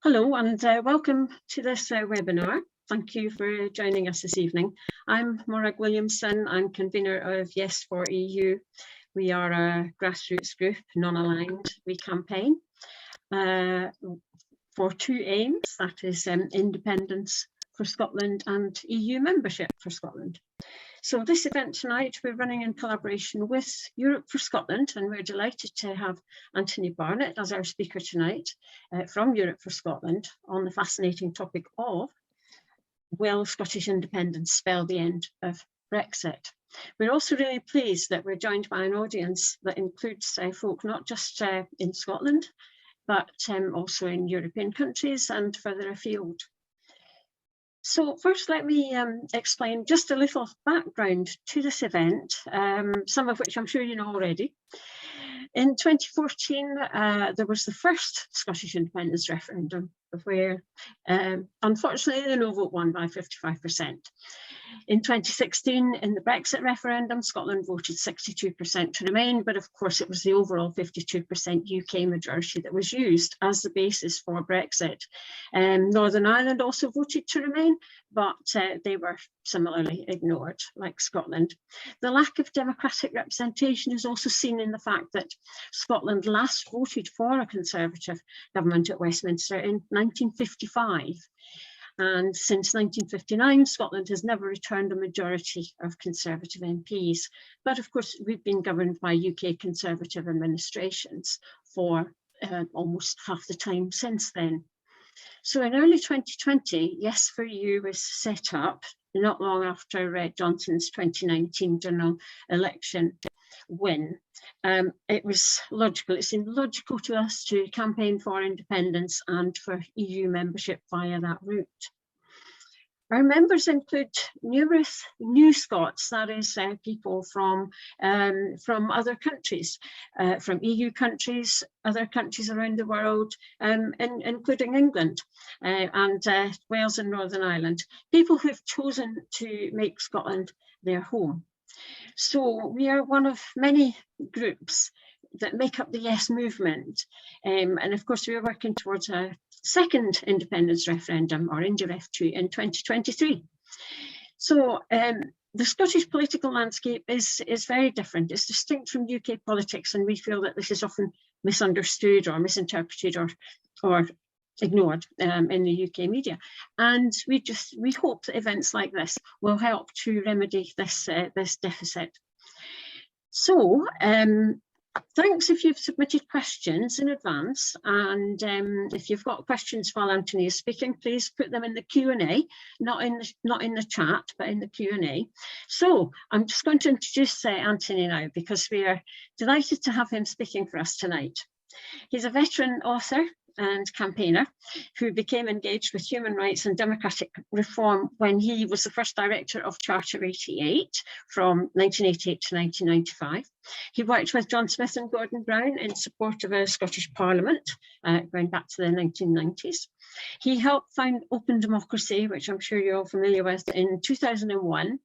Hello and welcome to this webinar. Thank you for joining us this evening. I'm Morag Williamson. I'm convener of Yes for EU. We are a grassroots group, non-aligned. We campaign for two aims, that is independence for Scotland and EU membership for Scotland. So this event tonight, we're running in collaboration with Europe for Scotland, and we're delighted to have Anthony Barnett as our speaker tonight from Europe for Scotland on the fascinating topic of will Scottish independence spell the end of Brexit? We're also really pleased that we're joined by an audience that includes folk not just in Scotland, but also in European countries and further afield. So first, let me explain just a little background to this event, some of which I'm sure you know already. In 2014, there was the first Scottish independence referendum where, unfortunately, the no vote won by 55%. In 2016, in the Brexit referendum, Scotland voted 62% to remain, but of course it was the overall 52% UK majority that was used as the basis for Brexit. Northern Ireland also voted to remain, but they were similarly ignored, like Scotland. The lack of democratic representation is also seen in the fact that Scotland last voted for a Conservative government at Westminster in 1955. And since 1959, Scotland has never returned a majority of Conservative MPs. But of course, we've been governed by UK Conservative administrations for almost half the time since then. So in early 2020, Yes for EU was set up, not long after Johnson's 2019 general election win. It was logical, it seemed logical to us to campaign for independence and for EU membership via that route. Our members include numerous new Scots, that is people from other countries, from EU countries, other countries around the world, including England and Wales and Northern Ireland, people who've chosen to make Scotland their home. So we are one of many groups that make up the Yes movement. And of course, we are working towards a second independence referendum, or IndyRef 2, in 2023. So the Scottish political landscape is very different. It's distinct from UK politics, and we feel that this is often misunderstood or misinterpreted or ignored in the UK media. And we hope that events like this will help to remedy this deficit. So thanks if you've submitted questions in advance, and if you've got questions while Anthony is speaking, please put them in the Q&A, not in the chat, but in the Q&A. So I'm just going to introduce Anthony now, because we are delighted to have him speaking for us tonight. He's a veteran author and campaigner who became engaged with human rights and democratic reform when he was the first director of Charter 88 from 1988 to 1995. He worked with John Smith and Gordon Brown in support of a Scottish Parliament going back to the 1990s. He helped found Open Democracy, which I'm sure you're all familiar with, in 2001,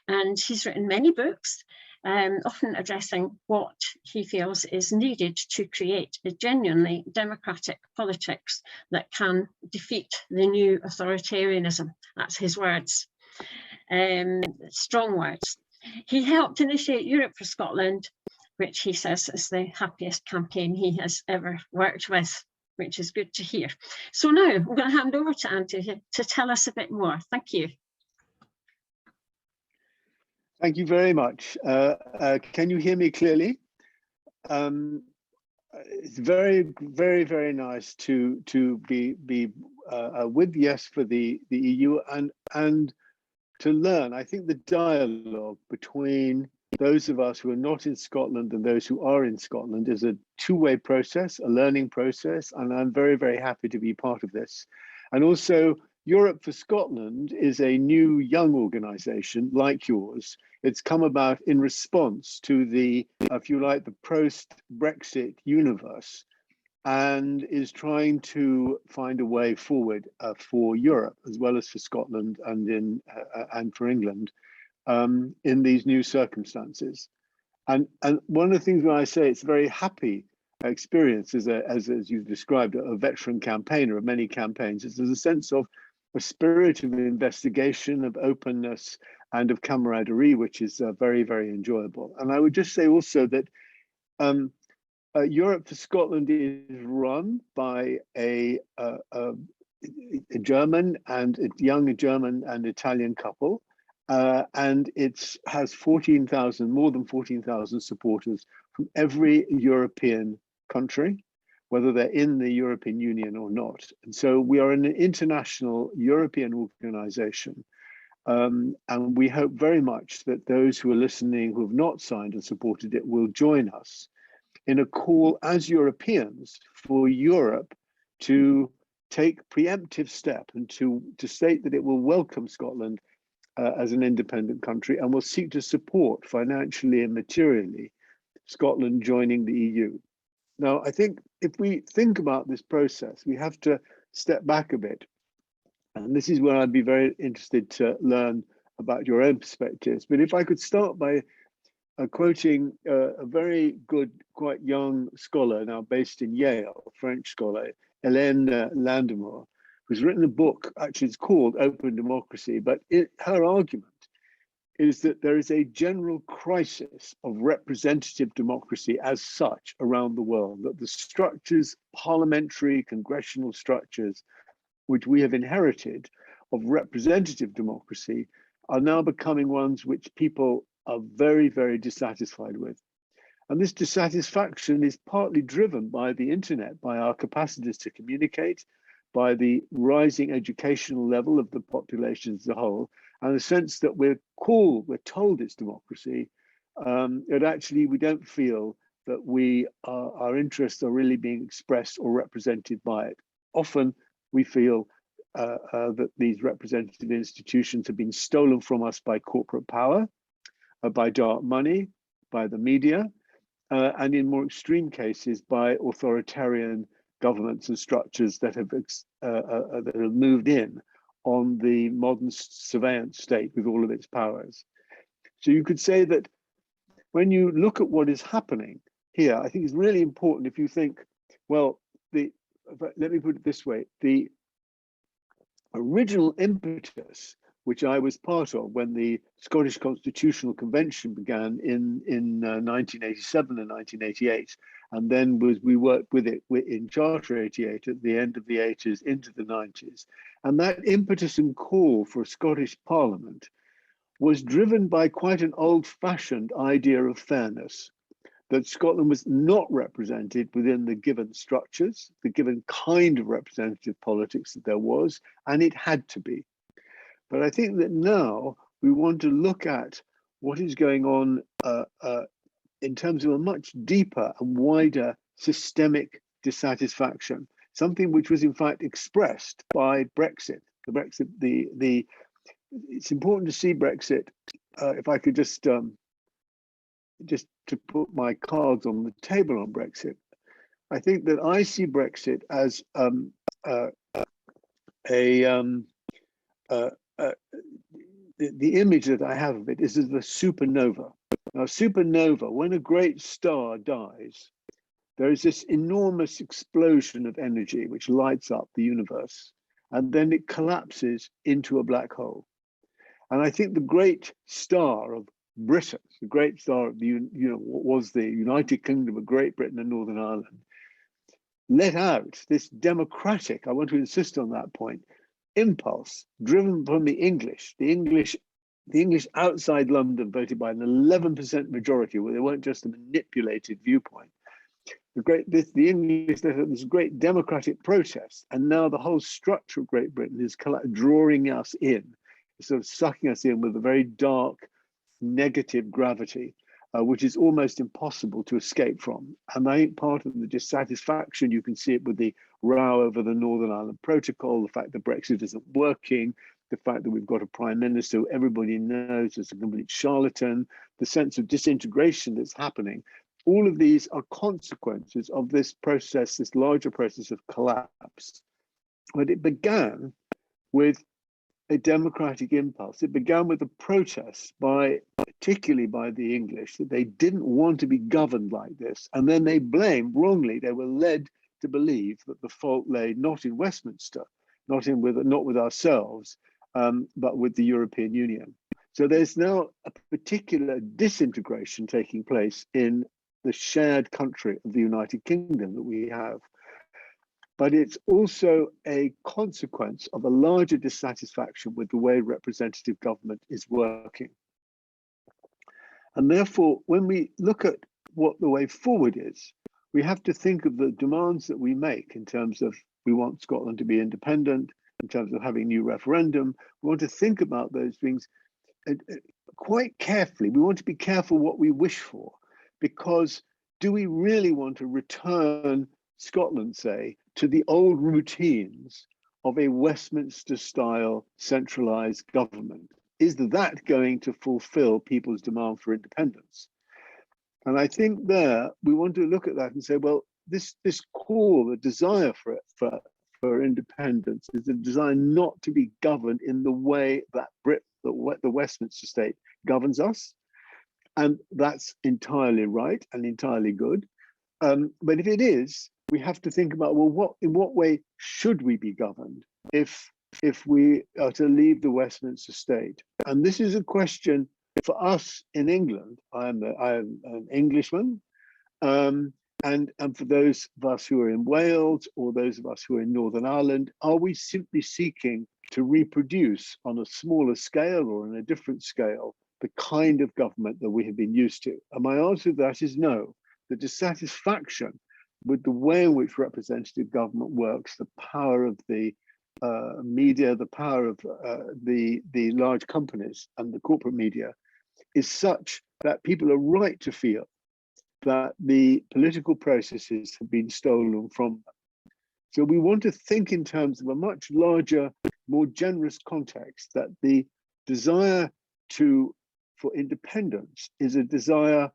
and he's written many books, often addressing what he feels is needed to create a genuinely democratic politics that can defeat the new authoritarianism. That's his words, strong words. He helped initiate Europe for Scotland, which he says is the happiest campaign he has ever worked with, which is good to hear. So now I'm going to hand over to Anthony to tell us a bit more. Thank you. Thank you very much. Can you hear me clearly? It's very, very, very nice to be with Yes for the EU and to learn. I think the dialogue between those of us who are not in Scotland and those who are in Scotland is a two-way process, a learning process, and I'm very, very happy to be part of this. And also, Europe for Scotland is a new young organisation like yours. It's come about in response to the, if you like, the post-Brexit universe, and is trying to find a way forward for Europe as well as for Scotland and for England in these new circumstances. And one of the things when I say it's very happy experience as you've described, a veteran campaigner of many campaigns, is there's a sense of a spirit of investigation, of openness, and of camaraderie, which is very, very enjoyable. And I would just say also that Europe for Scotland is run by a German and a young German and Italian couple, and it has more than 14,000 supporters from every European country, whether they're in the European Union or not. And so we are an international European organization. And we hope very much that those who are listening who have not signed and supported it will join us in a call as Europeans for Europe to take preemptive step and to state that it will welcome Scotland as an independent country and will seek to support financially and materially Scotland joining the EU. Now, I think if we think about this process, we have to step back a bit. And this is where I'd be very interested to learn about your own perspectives. But if I could start by quoting a very good, quite young scholar now based in Yale, a French scholar, Hélène Landemore, who's written a book, actually it's called Open Democracy, but her argument is that there is a general crisis of representative democracy as such around the world, that the structures, parliamentary, congressional structures, which we have inherited of representative democracy are now becoming ones which people are very, very dissatisfied with. And this dissatisfaction is partly driven by the internet, by our capacities to communicate, by the rising educational level of the population as a whole, and the sense that we're told it's democracy, that actually we don't feel that our interests are really being expressed or represented by it. Often we feel that these representative institutions have been stolen from us by corporate power, by dark money, by the media, and in more extreme cases by authoritarian governments and structures that have moved in on the modern surveillance state with all of its powers. So you could say that when you look at what is happening here, I think it's really important if you think, well, let me put it this way, the original impetus, which I was part of when the Scottish Constitutional Convention began in 1987 and 1988, and then we worked with it in Charter 88 at the end of the 80s into the 90s. And that impetus and call for a Scottish Parliament was driven by quite an old-fashioned idea of fairness, that Scotland was not represented within the given structures, the given kind of representative politics that there was, and it had to be. But I think that now we want to look at what is going on in terms of a much deeper and wider systemic dissatisfaction, something which was in fact expressed by Brexit. It's important to see Brexit. If I could just to put my cards on the table on Brexit, I think that I see Brexit as the image that I have of it is of a supernova. Now, supernova, when a great star dies, there is this enormous explosion of energy which lights up the universe, and then it collapses into a black hole. And I think the great star of Britain, the great star of what was the United Kingdom of Great Britain and Northern Ireland, let out this democratic, I want to insist on that point, impulse driven from the English outside London voted by an 11% majority, where they weren't just a manipulated viewpoint. The English let out this great democratic protest, and now the whole structure of Great Britain is drawing us in, sort of sucking us in with a very dark, negative gravity, which is almost impossible to escape from. And I think part of the dissatisfaction, you can see it with the row over the Northern Ireland Protocol, the fact that Brexit isn't working, the fact that we've got a prime minister who everybody knows is a complete charlatan, the sense of disintegration that's happening. All of these are consequences of this process, this larger process of collapse. But it began with a democratic impulse. It began with a protest by particularly by the English, that they didn't want to be governed like this. And then they blamed, wrongly, they were led to believe that the fault lay not in Westminster, not with ourselves, but with the European Union. So there's now a particular disintegration taking place in the shared country of the United Kingdom that we have. But it's also a consequence of a larger dissatisfaction with the way representative government is working. And therefore, when we look at what the way forward is, we have to think of the demands that we make in terms of we want Scotland to be independent, in terms of having a new referendum. We want to think about those things quite carefully. We want to be careful what we wish for, because do we really want to return Scotland, say, to the old routines of a Westminster-style centralised government? Is that going to fulfil people's demand for independence? And I think there we want to look at that and say, well, this call, the desire for independence, is a desire not to be governed in the way that the Westminster state governs us. And that's entirely right and entirely good. But if it is, we have to think about, well, in what way should we be governed if we are to leave the Westminster state? And this is a question for us in England. I am an Englishman, and for those of us who are in Wales or those of us who are in Northern Ireland, are we simply seeking to reproduce on a smaller scale or on a different scale the kind of government that we have been used to? And my answer to that is no. The dissatisfaction with the way in which representative government works, the power of the media, the power of the large companies and the corporate media, is such that people are right to feel that the political processes have been stolen from them. So we want to think in terms of a much larger, more generous context, that the desire for independence is a desire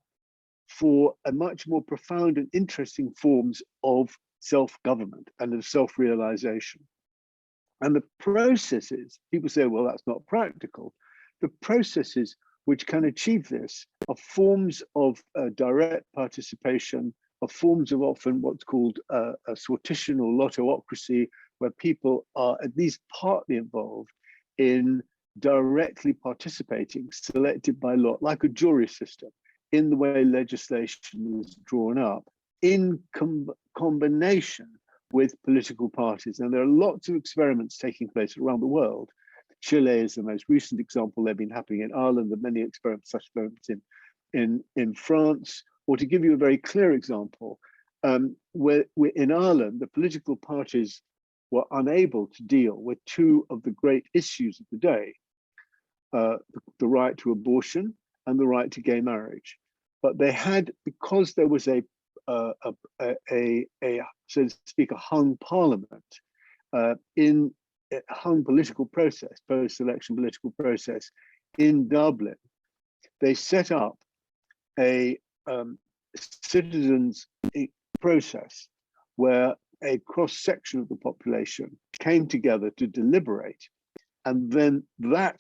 for a much more profound and interesting forms of self-government and of self-realization. And the processes, people say, well, that's not practical. The processes which can achieve this are forms of direct participation, are forms of often what's called a sortition or lottocracy, where people are at least partly involved in directly participating, selected by lot, like a jury system, in the way legislation is drawn up, in combination with political parties. And there are lots of experiments taking place around the world. Chile is the most recent example. They've been happening in Ireland, and many experiments, such experiments in France. Or to give you a very clear example, where in Ireland, the political parties were unable to deal with two of the great issues of the day, the right to abortion and the right to gay marriage. But they had, because there was a so to speak, a hung parliament, in a hung political process, post-election political process in Dublin, they set up a citizens process where a cross-section of the population came together to deliberate, and then that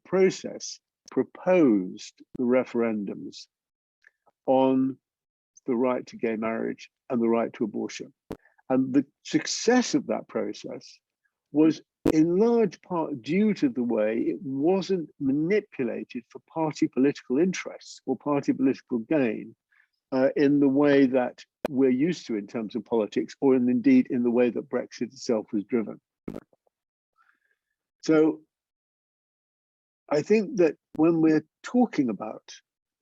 process proposed the referendums on the right to gay marriage and the right to abortion. And the success of that process was in large part due to the way it wasn't manipulated for party political interests or party political gain in the way that we're used to in terms of politics, or indeed in the way that Brexit itself was driven. So I think that when we're talking about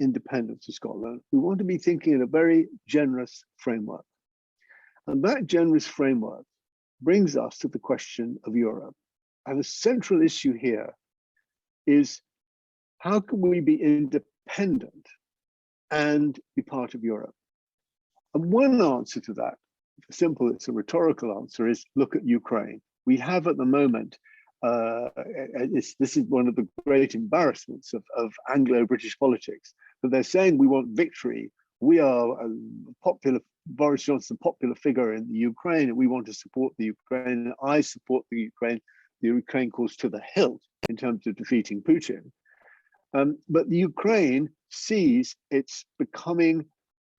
independence of Scotland, we want to be thinking in a very generous framework. And that generous framework brings us to the question of Europe. And a central issue here is, how can we be independent and be part of Europe? And one answer to that, simple, it's a rhetorical answer, is look at Ukraine. We have at the moment, this is one of the great embarrassments of Anglo-British politics, that they're saying we want victory. We are a popular, Boris Johnson, popular figure in the Ukraine, and we want to support the Ukraine. I support the Ukraine. The Ukraine calls to the hilt in terms of defeating Putin. But the Ukraine sees it's becoming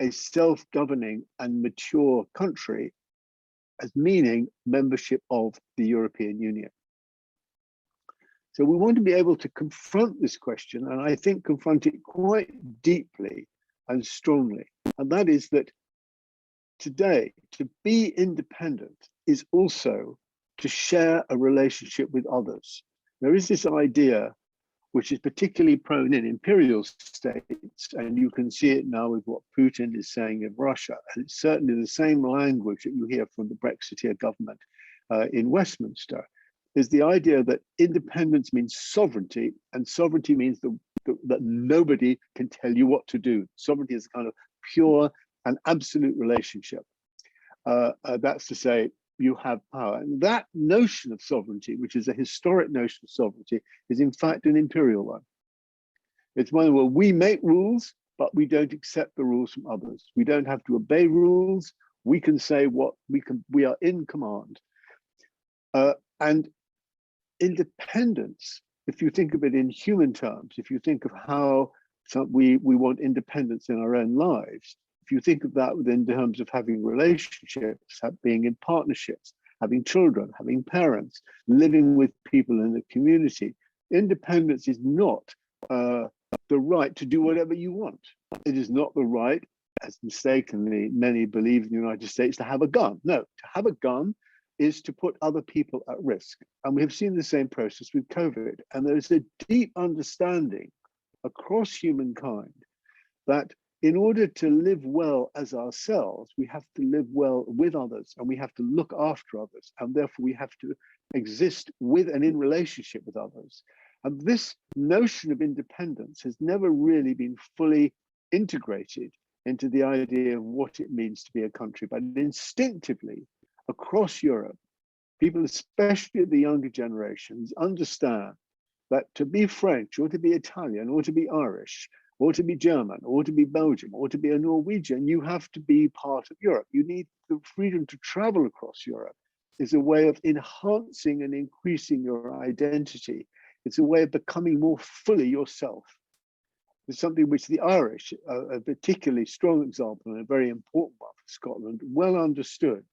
a self-governing and mature country as meaning membership of the European Union. So we want to be able to confront this question, and I think confront it quite deeply and strongly. And that is that today, to be independent is also to share a relationship with others. There is this idea, which is particularly prone in imperial states, and you can see it now with what Putin is saying in Russia. And it's certainly the same language that you hear from the Brexiteer government in Westminster, is the idea that independence means sovereignty, and sovereignty means that nobody can tell you what to do. Sovereignty is a kind of pure and absolute relationship. That's to say, you have power. And that notion of sovereignty, which is a historic notion of sovereignty, is in fact an imperial one. It's one where we make rules, but we don't accept the rules from others. We don't have to obey rules. We can say what we are in command. And independence, if you think of it in human terms, if you think of how we want independence in our own lives, if you think of that in terms of having relationships, being in partnerships, having children, having parents, living with people in the community, independence is not the right to do whatever you want. It is not the right, as mistakenly many believe in the United States, to have a gun. No, to have a gun is to put other people at risk. And we have seen the same process with COVID. And there's a deep understanding across humankind that in order to live well as ourselves, we have to live well with others, and we have to look after others, and therefore we have to exist with and in relationship with others. And this notion of independence has never really been fully integrated into the idea of what it means to be a country. But instinctively, across Europe, people, especially the younger generations, understand that to be French or to be Italian or to be Irish or to be German or to be Belgian or to be a Norwegian, you have to be part of Europe. You need the freedom to travel across Europe. Is a way of enhancing and increasing your identity. It's a way of becoming more fully yourself. It's something which the Irish, a particularly strong example and a very important one for Scotland, well understood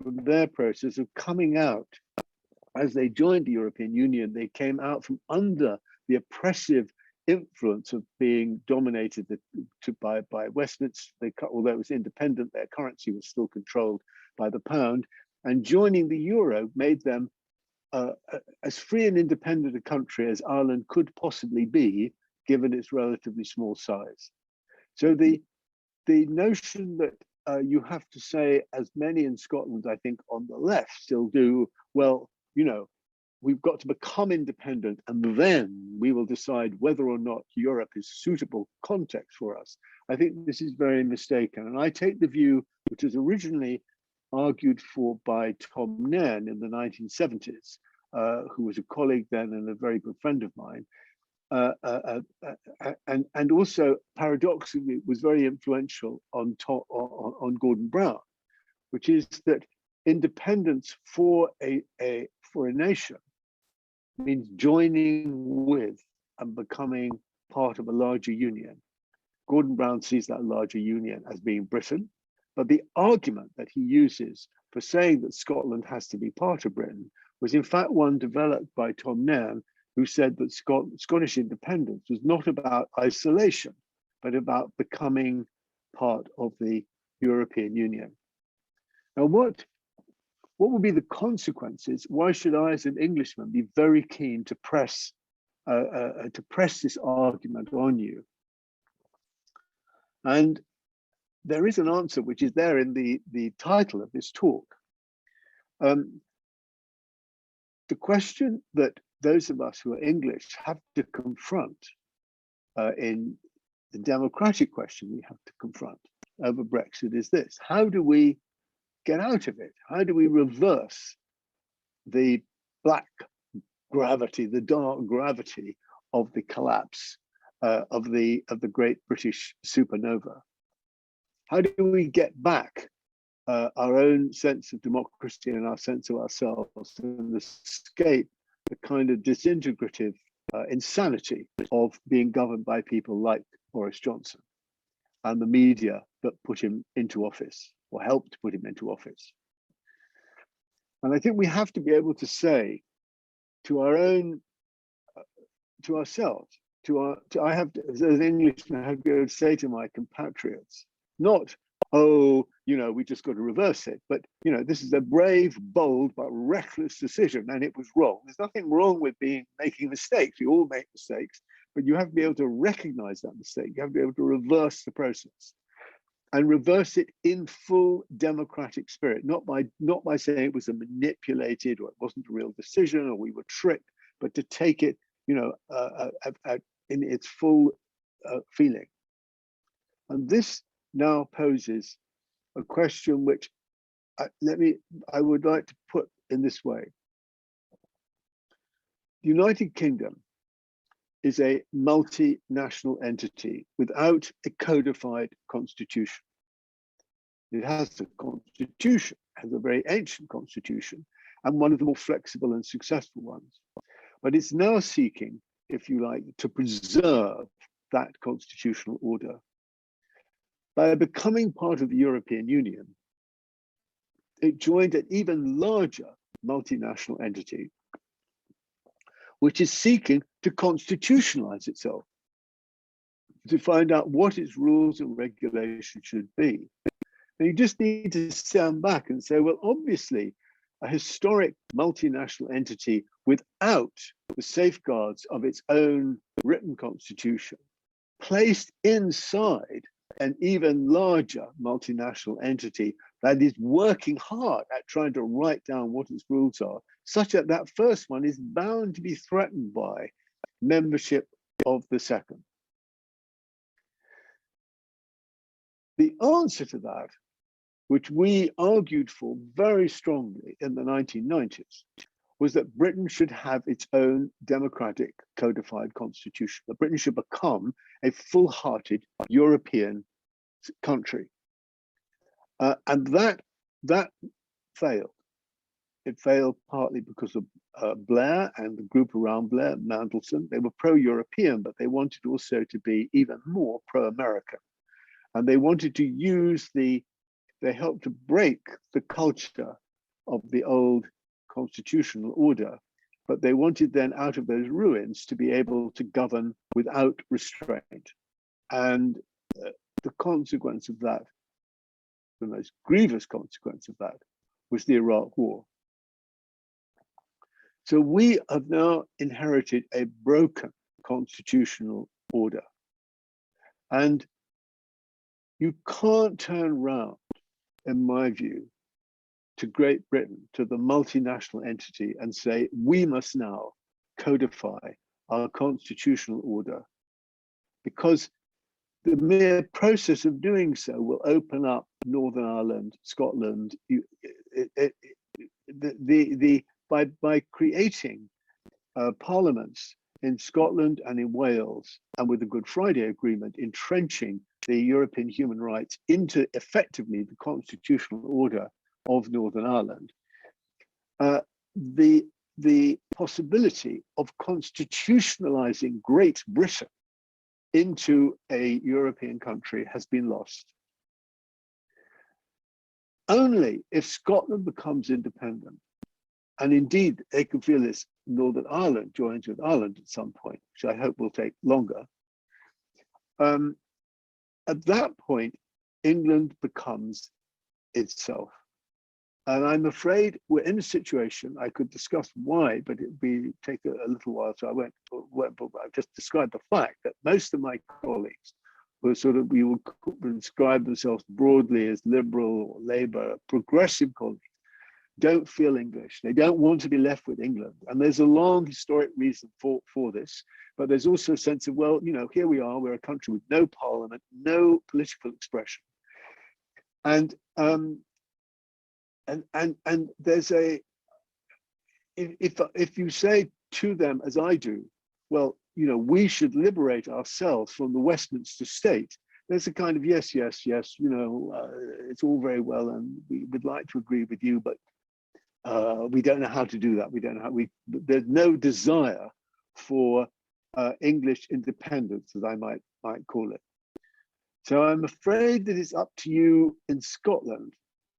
from their process of coming out. As they joined the European Union, they came out from under the oppressive influence of being dominated by Westminster. Although it was independent, their currency was still controlled by the pound, and joining the euro made them as free and independent a country as Ireland could possibly be, given its relatively small size. So the notion that you have to say, as many in Scotland, I think, on the left still do, well, you know, we've got to become independent and then we will decide whether or not Europe is suitable context for us. I think this is very mistaken. And I take the view, which was originally argued for by Tom Nairn in the 1970s, who was a colleague then and a very good friend of mine, and also paradoxically was very influential on Gordon Brown, which is that independence for a nation means joining with and becoming part of a larger union. Gordon Brown sees that larger union as being Britain, but the argument that he uses for saying that Scotland has to be part of Britain was in fact one developed by Tom Nairn, who said that Scottish independence was not about isolation, but about becoming part of the European Union. Now, what would be the consequences? Why should I, as an Englishman, be very keen to press this argument on you? And there is an answer which is there in the title of this talk. The question that those of us who are English have to confront in the democratic question we have to confront over Brexit is this: how do we get out of it? How do we reverse the black gravity, the dark gravity of the collapse of the great British supernova? How do we get back our own sense of democracy and our sense of ourselves and escape the kind of disintegrative insanity of being governed by people like Boris Johnson and the media that put him into office or helped put him into office. And I think we have to be able to say to our own, to ourselves, I have to, as an Englishman, I have to be able to say to my compatriots, not, oh, we just got to reverse it, but this is a brave, bold, but reckless decision, and it was wrong. There's nothing wrong with making mistakes. We all make mistakes, but you have to be able to recognize that mistake. You have to be able to reverse the process, and reverse it in full democratic spirit, not by saying it was a manipulated or it wasn't a real decision or we were tricked, but to take it, in its full feeling. And this now poses a question which I would like to put in this way. The United Kingdom is a multinational entity without a codified constitution. It has a constitution, has a very ancient constitution, and one of the more flexible and successful ones. But it's now seeking, if you like, to preserve that constitutional order. By becoming part of the European Union, it joined an even larger multinational entity, which is seeking to constitutionalize itself, to find out what its rules and regulations should be. And you just need to stand back and say, well, obviously, a historic multinational entity without the safeguards of its own written constitution, placed inside an even larger multinational entity that is working hard at trying to write down what its rules are, such that that first one is bound to be threatened by membership of the second. The answer to that, which we argued for very strongly in the 1990s, was that Britain should have its own democratic codified constitution, that Britain should become a full-hearted European country. And that failed. It failed partly because of Blair and the group around Blair, Mandelson. They were pro-European, but they wanted also to be even more pro-American. And they wanted to use they helped to break the culture of the old constitutional order, but they wanted then out of those ruins to be able to govern without restraint. And the consequence of that, the most grievous consequence of that, was the Iraq War. So we have now inherited a broken constitutional order. And you can't turn round, in my view, to Great Britain, to the multinational entity, and say, we must now codify our constitutional order, because the mere process of doing so will open up Northern Ireland, Scotland, by creating parliaments in Scotland and in Wales, and with the Good Friday Agreement, entrenching the European human rights into effectively the constitutional order of Northern Ireland. The possibility of constitutionalizing Great Britain into a European country has been lost. Only if Scotland becomes independent, and indeed they can feel this, Northern Ireland joins with Ireland at some point, which I hope will take longer. At that point, England becomes itself. And I'm afraid we're in a situation, I could discuss why, but it'd take a little while, so I won't, I've just described the fact that most of my colleagues were we would describe themselves broadly as liberal or Labour, progressive colleagues, don't feel English. They don't want to be left with England. And there's a long historic reason for this, but there's also a sense of, well, here we are, we're a country with no parliament, no political expression. And there's if you say to them, as I do, well, we should liberate ourselves from the Westminster state, there's a kind of yes, it's all very well, and we would like to agree with you, but we don't know how to do that. We don't know how there's no desire for English independence, as I might call it. So I'm afraid that it's up to you in Scotland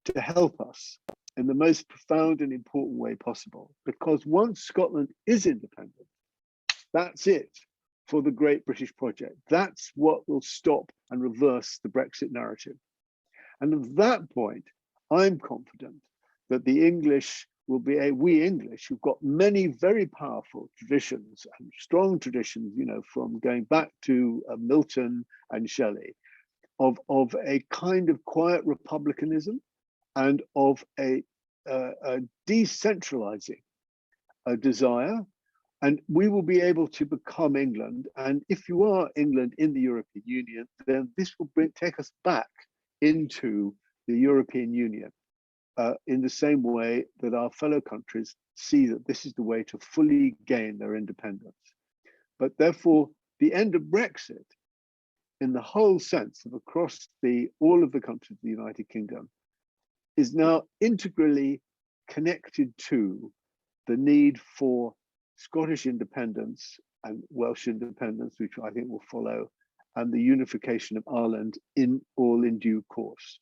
to help us in the most profound and important way possible, because once Scotland is independent, that's it for the great British project. That's what will stop and reverse the Brexit narrative. And at that point, I'm confident that the English will be we English, who've got many very powerful traditions and strong traditions, you know, from going back to Milton and Shelley, of a kind of quiet republicanism and of a decentralizing desire. And we will be able to become England. And if you are England in the European Union, then this will take us back into the European Union in the same way that our fellow countries see that this is the way to fully gain their independence. But therefore, the end of Brexit, in the whole sense of across all of the countries of the United Kingdom, is now integrally connected to the need for Scottish independence and Welsh independence, which I think will follow, and the unification of Ireland in due course.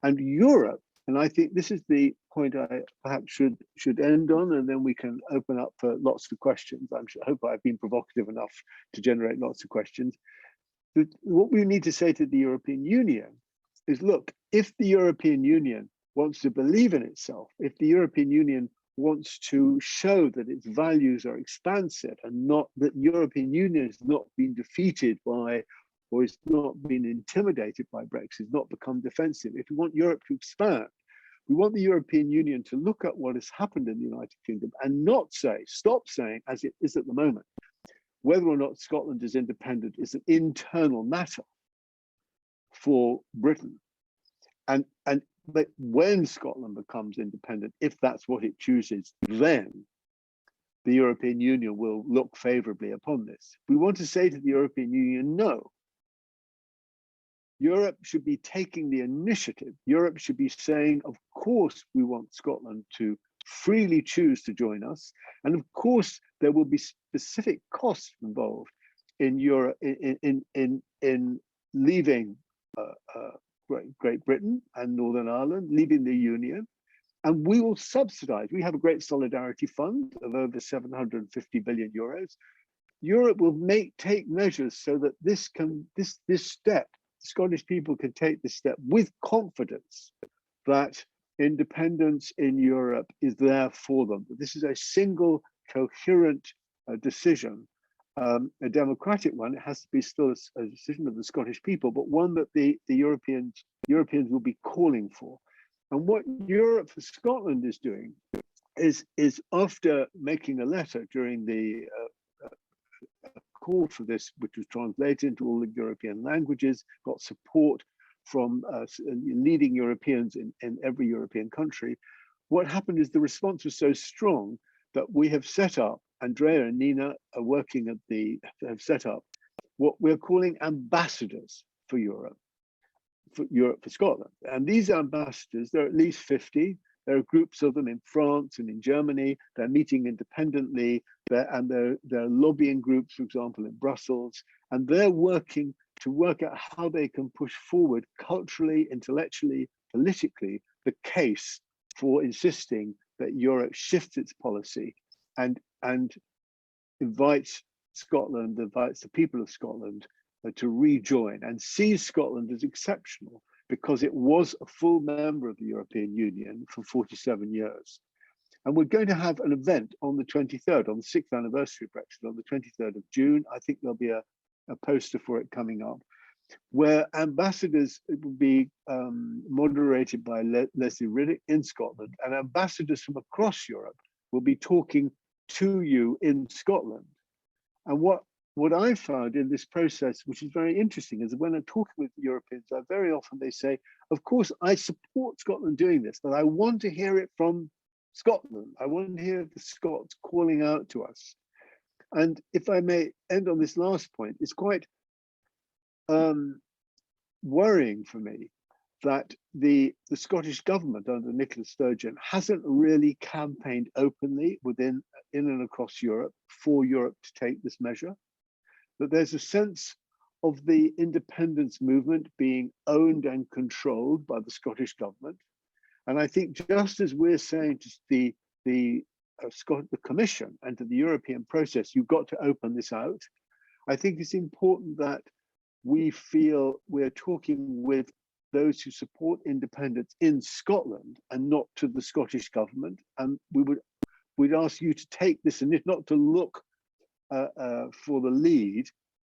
And Europe, and I think this is the point I perhaps should end on, and then we can open up for lots of questions. I hope I've been provocative enough to generate lots of questions. But what we need to say to the European Union is, look, if the European Union wants to believe in itself, if the European Union wants to show that its values are expansive and not that European Union has not been defeated by, or is not been intimidated by Brexit, not become defensive. If we want Europe to expand, we want the European Union to look at what has happened in the United Kingdom and not stop saying, as it is at the moment, whether or not Scotland is independent is an internal matter for Britain. But when Scotland becomes independent, if that's what it chooses, then the European Union will look favorably upon this. We want to say to the European Union, no. Europe should be taking the initiative. Europe should be saying, of course, we want Scotland to freely choose to join us. And of course, there will be specific costs involved in Europe in leaving Great Britain and Northern Ireland, leaving the Union, and we will subsidize. We have a great solidarity fund of over 750 billion euros. Europe will take measures so that this step, Scottish people can take this step with confidence that independence in Europe is there for them. This is a single coherent decision. A democratic one. It has to be still a decision of the Scottish people, but one that the Europeans will be calling for. And what Europe for Scotland is doing is after making a letter during the call for this, which was translated into all the European languages, got support from leading Europeans in every European country. What happened is the response was so strong that we have set up, Andrea and Nina are working have set up what we're calling ambassadors for Europe for Scotland. And these ambassadors, there are at least 50. There are groups of them in France and in Germany. They're meeting independently, and they're lobbying groups, for example, in Brussels, and they're working to work out how they can push forward culturally, intellectually, politically, the case for insisting that Europe shifts its policy and invites the people of Scotland to rejoin and sees Scotland as exceptional because it was a full member of the European Union for 47 years. And we're going to have an event on the 23rd, on the 6th anniversary of Brexit, on the 23rd of June. I think there'll be a poster for it coming up, where ambassadors, it will be moderated by Leslie Riddick in Scotland, and ambassadors from across Europe will be talking to you in Scotland. And what I found in this process, which is very interesting, is when I'm talking with Europeans, very often they say, of course, I support Scotland doing this, but I want to hear it from Scotland. I want to hear the Scots calling out to us. And if I may end on this last point, it's quite worrying for me that the Scottish government under Nicola Sturgeon hasn't really campaigned openly in and across Europe for Europe to take this measure. that there's a sense of the independence movement being owned and controlled by the Scottish government. And I think just as we're saying to the Commission and to the European process, you've got to open this out, I think it's important that we feel we're talking with those who support independence in Scotland and not to the Scottish government. And we'd ask you to take this and not to look for the lead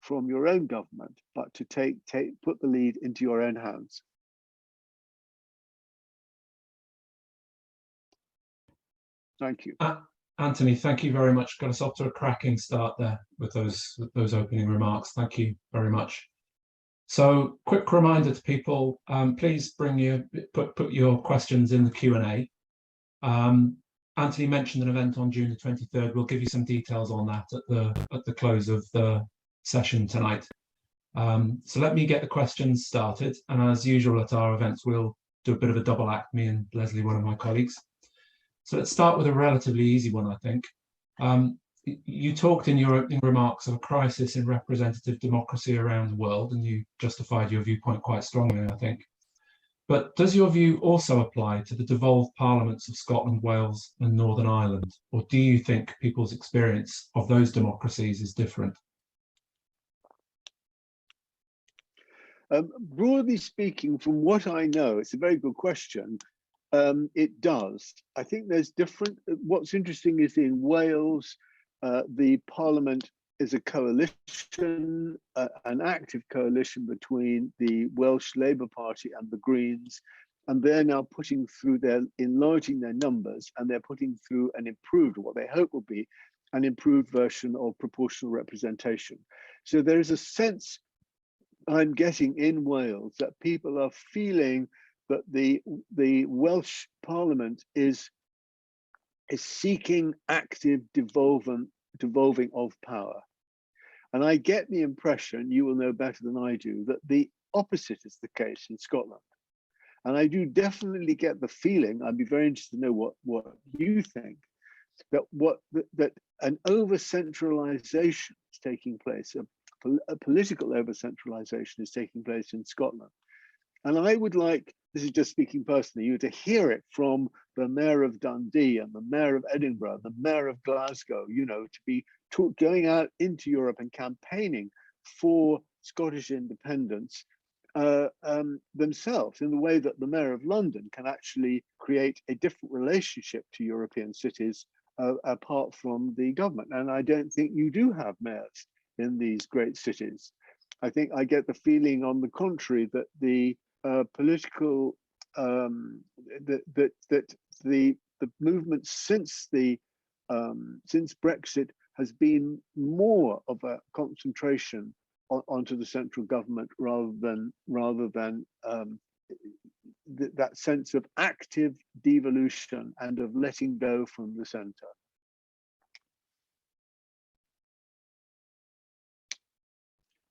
from your own government, but to put the lead into your own hands. Thank you. Anthony, thank you very much. Got us off to a cracking start there with those opening remarks. Thank you very much. So, quick reminder to people: please put your questions in the Q&A. Anthony mentioned an event on June the 23rd. We'll give you some details on that at the close of the session tonight. So let me get the questions started, and as usual at our events, we'll do a bit of a double act, me and Leslie, one of my colleagues. So let's start with a relatively easy one, I think. You talked in your opening remarks of a crisis in representative democracy around the world, and you justified your viewpoint quite strongly, I think. But does your view also apply to the devolved parliaments of Scotland, Wales, and Northern Ireland? Or do you think people's experience of those democracies is different? Broadly speaking, from what I know, it's a very good question. It does. I think there's different. What's interesting is in Wales, the parliament is a coalition, an active coalition between the Welsh Labour Party and the Greens, and they're now putting through, they're enlarging their numbers, and they're putting through an improved, what they hope will be, an improved version of proportional representation. So there is a sense I'm getting in Wales that people are feeling that the Welsh Parliament is seeking active devolving of power. And I get the impression, you will know better than I do, that the opposite is the case in Scotland. And I do definitely get the feeling, I'd be very interested to know what you think, that an over-centralisation is taking place, a political over-centralisation is taking place in Scotland. And I would like, this is just speaking personally, you to hear it from the Mayor of Dundee and the Mayor of Edinburgh, the Mayor of Glasgow, you know, to be going out into Europe and campaigning for Scottish independence themselves, in the way that the Mayor of London can actually create a different relationship to European cities apart from the government. And I don't think you do have mayors in these great cities. I think I get the feeling, on the contrary, that the political that the movement since Brexit has been more of a concentration onto the central government rather than that sense of active devolution and of letting go from the centre.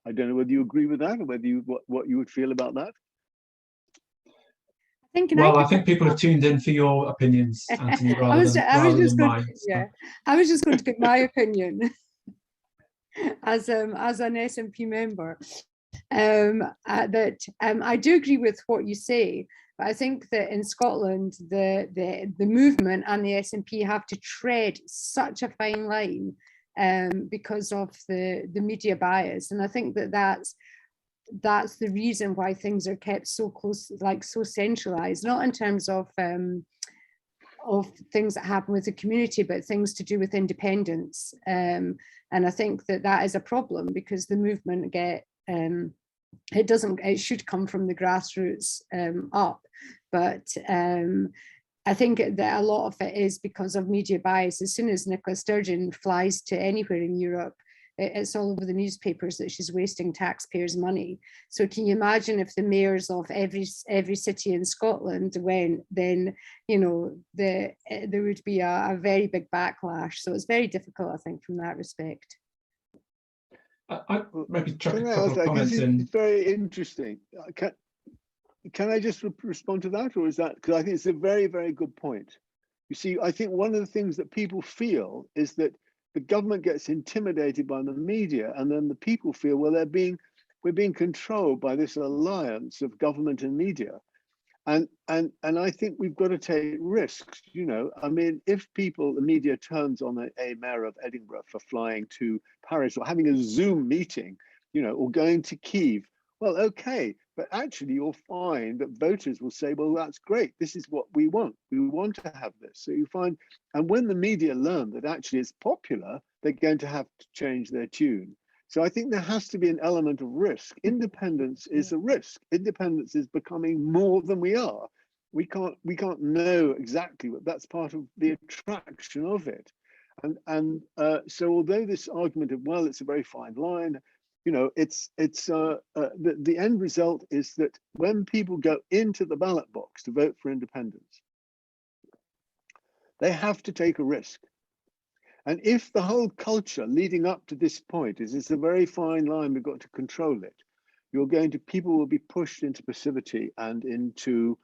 I don't know whether you agree with that, or whether what you would feel about that. Well, I think people have tuned in for your opinions, Anthony, rather than mine. Yeah, I was just going to give my opinion as an SNP member. I do agree with what you say, but I think that in Scotland, the movement and the SNP have to tread such a fine line because of the media bias, and I think that's the reason why things are kept so close, like so centralized, not in terms of things that happen with the community, but things to do with independence. And I think that is a problem, because the movement it should come from the grassroots up, but I think that a lot of it is because of media bias. As soon as Nicola Sturgeon flies to anywhere in Europe, it's all over the newspapers that she's wasting taxpayers' money. So can you imagine if the mayors of every city in Scotland went, then, you know, there would be a very big backlash. So it's very difficult, I think, from that respect. I maybe chuck a couple of comments in. It's very interesting. Can I just respond to that, or is that, because I think it's a very, very good point. You see, I think one of the things that people feel is that the government gets intimidated by the media, and then the people feel, well, we're being controlled by this alliance of government and media. And I think we've got to take risks. I mean, if the media turns on a mayor of Edinburgh for flying to Paris or having a Zoom meeting, or going to Kyiv, well, okay, but actually you'll find that voters will say, well, that's great. This is what we want. We want to have this. So you find, and when the media learn that actually it's popular, they're going to have to change their tune. So I think there has to be an element of risk. Independence is a risk. Independence is becoming more than we are. We can't know exactly what, that's part of the attraction of it. And so although this argument of, well, it's a very fine line, the end result is that when people go into the ballot box to vote for independence, they have to take a risk. And if the whole culture leading up to this point is it's a very fine line, we've got to control it, people will be pushed into passivity and into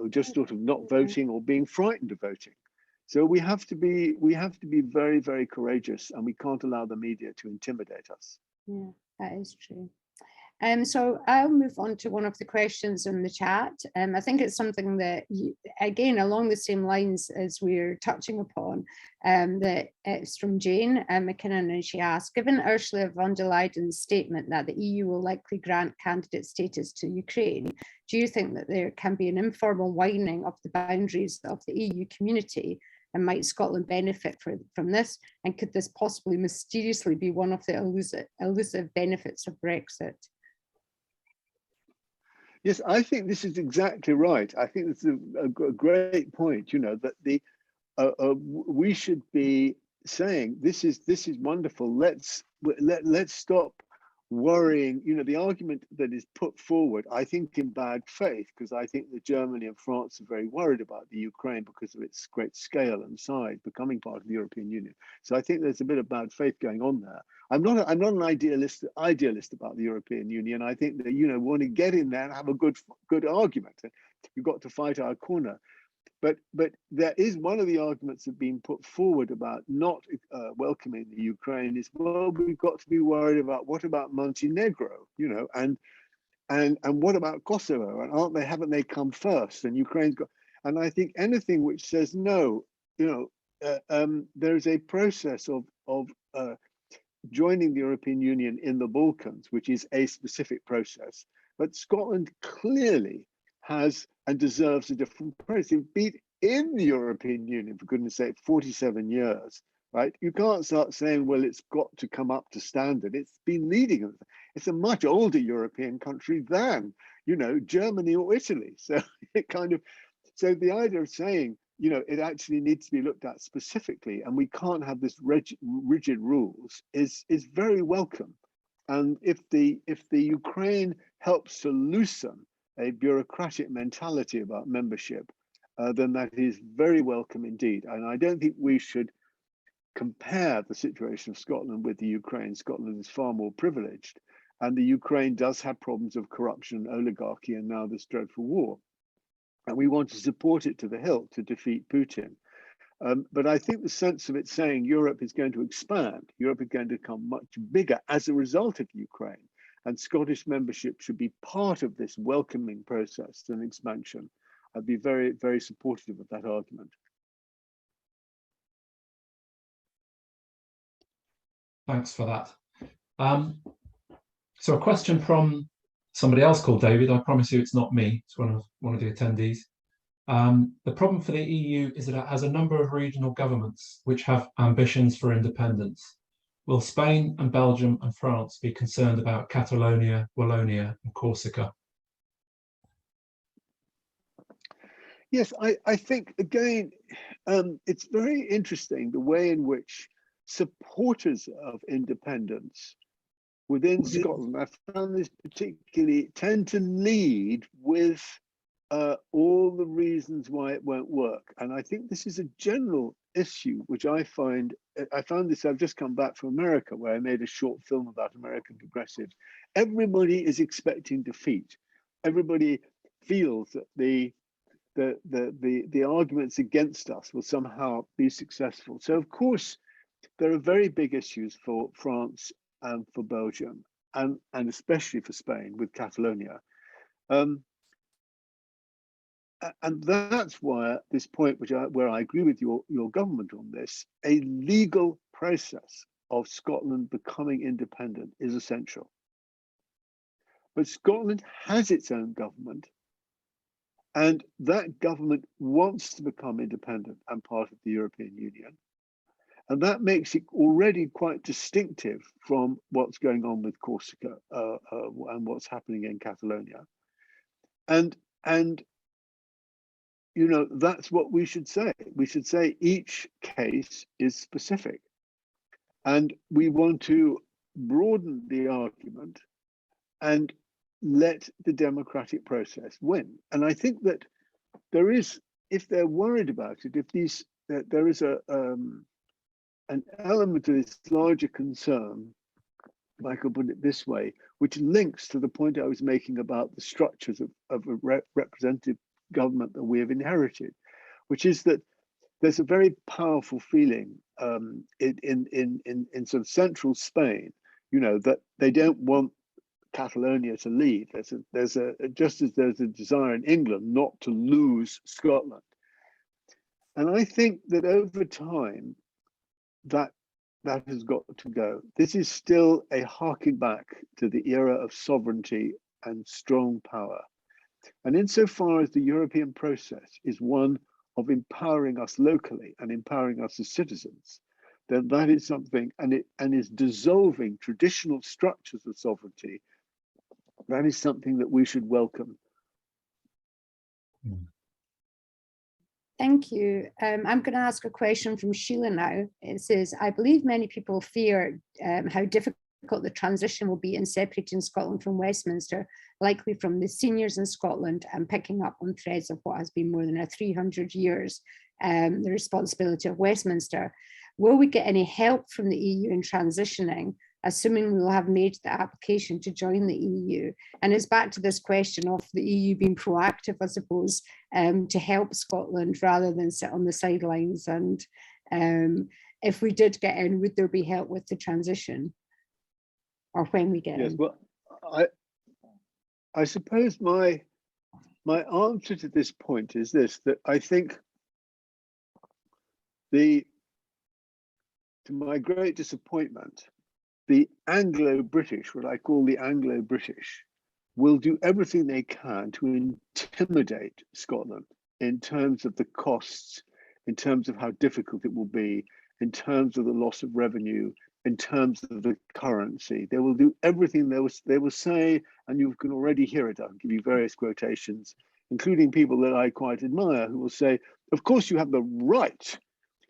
just sort of not voting or being frightened of voting. So we have to be very, very courageous, and we can't allow the media to intimidate us. Yeah, that is true. So I'll move on to one of the questions in the chat. I think it's something that, again, along the same lines as we're touching upon, that it's from Jane McKinnon, and she asks, given Ursula von der Leyen's statement that the EU will likely grant candidate status to Ukraine, do you think that there can be an informal widening of the boundaries of the EU community? And might Scotland benefit from this? And could this possibly mysteriously be one of the elusive benefits of Brexit? Yes, I think this is exactly right. I think it's a great point, that we should be saying, this is wonderful. Let's stop worrying. The argument that is put forward, I think in bad faith, because I think that Germany and France are very worried about the Ukraine because of its great scale and size becoming part of the European Union. So I think there's a bit of bad faith going on there. I'm not an idealist about the European Union. I think that we want to get in there and have a good argument. We've got to fight our corner. But there is one of the arguments that have been put forward about not welcoming the Ukraine is, well, we've got to be worried about what about Montenegro, and what about Kosovo, and haven't they come first? And Ukraine's got, and I think anything which says no, there's a process of joining the European Union in the Balkans, which is a specific process, but Scotland clearly has and deserves a different process. It's been in the European Union, for goodness sake, 47 years, right? You can't start saying, well, it's got to come up to standard. It's been leading. It's a much older European country than, Germany or Italy. So so the idea of saying, it actually needs to be looked at specifically, and we can't have this rigid rules is very welcome. And if the Ukraine helps to loosen a bureaucratic mentality about membership, then that is very welcome indeed. And I don't think we should compare the situation of Scotland with the Ukraine. Scotland is far more privileged, and the Ukraine does have problems of corruption, oligarchy, and now this dreadful war. And we want to support it to the hilt to defeat Putin. But I think the sense of it saying Europe is going to expand, Europe is going to become much bigger as a result of Ukraine, and Scottish membership should be part of this welcoming process and expansion. I'd be very, very supportive of that argument. Thanks for that. So a question from somebody else called David. I promise you it's not me. It's one of the attendees. The problem for the EU is that it has a number of regional governments which have ambitions for independence. Will Spain and Belgium and France be concerned about Catalonia, Wallonia and Corsica? Yes, I think, again, it's very interesting the way in which supporters of independence within Scotland, I found this particularly, tend to lead with all the reasons why it won't work. And I think this is a general issue, which I found this, I've just come back from America, where I made a short film about American progressives. Everybody is expecting defeat. Everybody feels that the arguments against us will somehow be successful. So of course, there are very big issues for France and for Belgium, and especially for Spain with Catalonia. And that's why this point, where I agree with your government on this, a legal process of Scotland becoming independent is essential. But Scotland has its own government, and that government wants to become independent and part of the European Union. And that makes it already quite distinctive from what's going on with Corsica and what's happening in Catalonia. And you know, that's what we should say. We should say each case is specific. And we want to broaden the argument and let the democratic process win. And I think that there is, if they're worried about it, there is an element of this larger concern, if I could put it this way, which links to the point I was making about the structures of a representative government that we have inherited, which is that there's a very powerful feeling in sort of central Spain, you know, that they don't want Catalonia to leave. There's just as there's a desire in England not to lose Scotland. And I think that over time that has got to go. This is still a harking back to the era of sovereignty and strong power. And insofar as the European process is one of empowering us locally and empowering us as citizens, then that is something, and is dissolving traditional structures of sovereignty. That is something that we should welcome. Thank you. I'm going to ask a question from Sheila now. It says, I believe many people fear how difficult the transition will be in separating Scotland from Westminster, likely from the seniors in Scotland and picking up on threads of what has been more than 300 years, the responsibility of Westminster. Will we get any help from the EU in transitioning, assuming we will have made the application to join the EU? And it's back to this question of the EU being proactive, I suppose, to help Scotland rather than sit on the sidelines. And if we did get in, would there be help with the transition? Or when we get in? Well, I suppose my answer to this point is this, that I think to my great disappointment, the Anglo-British, what I call the Anglo-British, will do everything they can to intimidate Scotland in terms of the costs, in terms of how difficult it will be, in terms of the loss of revenue, in terms of the currency. They will do everything they will say, and you can already hear it. I'll give you various quotations, including people that I quite admire, who will say, of course you have the right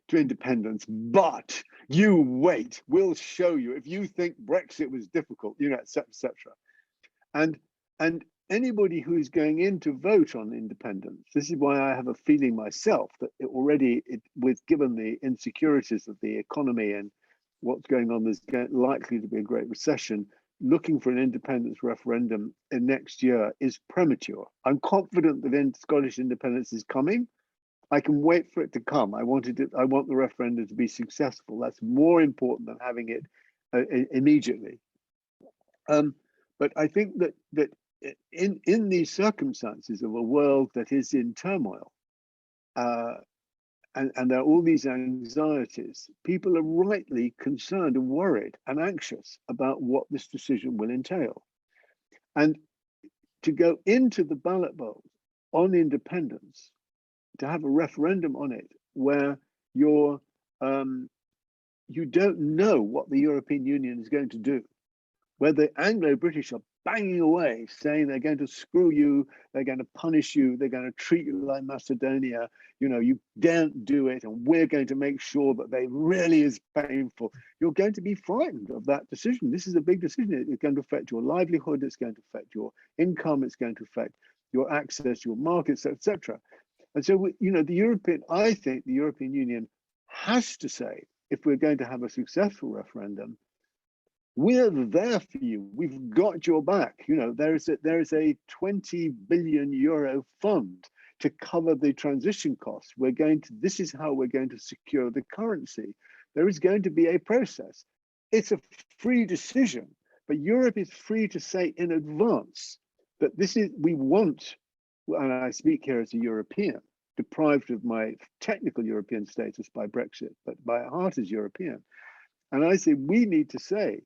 to independence, but you wait, we'll show you. If you think Brexit was difficult, you know, etc., etc. And anybody who is going in to vote on independence, this is why I have a feeling myself that given the insecurities of the economy and what's going on, there's likely to be a great recession. Looking for an independence referendum in next year is premature. I'm confident that Scottish independence is coming. I can wait for it to come. I want the referendum to be successful. That's more important than having it immediately. But I think that in these circumstances of a world that is in turmoil, and there are all these anxieties, people are rightly concerned and worried and anxious about what this decision will entail. And to go into the ballot box on independence, to have a referendum on it where you don't know what the European Union is going to do, where the Anglo-British are banging away, saying they're going to screw you, they're going to punish you, they're going to treat you like Macedonia, you know, you daren't do it, and we're going to make sure that they really is painful. You're going to be frightened of that decision. This is a big decision. It's going to affect your livelihood, it's going to affect your income, it's going to affect your access to your markets, etc. And so, you know, I think the European Union has to say, if we're going to have a successful referendum, we're there for you. We've got your back. You know, there is a 20 billion euro fund to cover the transition costs. This is how we're going to secure the currency. There is going to be a process. It's a free decision, but Europe is free to say in advance that we want, and I speak here as a European, deprived of my technical European status by Brexit, but my heart is European. And I say, we need to say,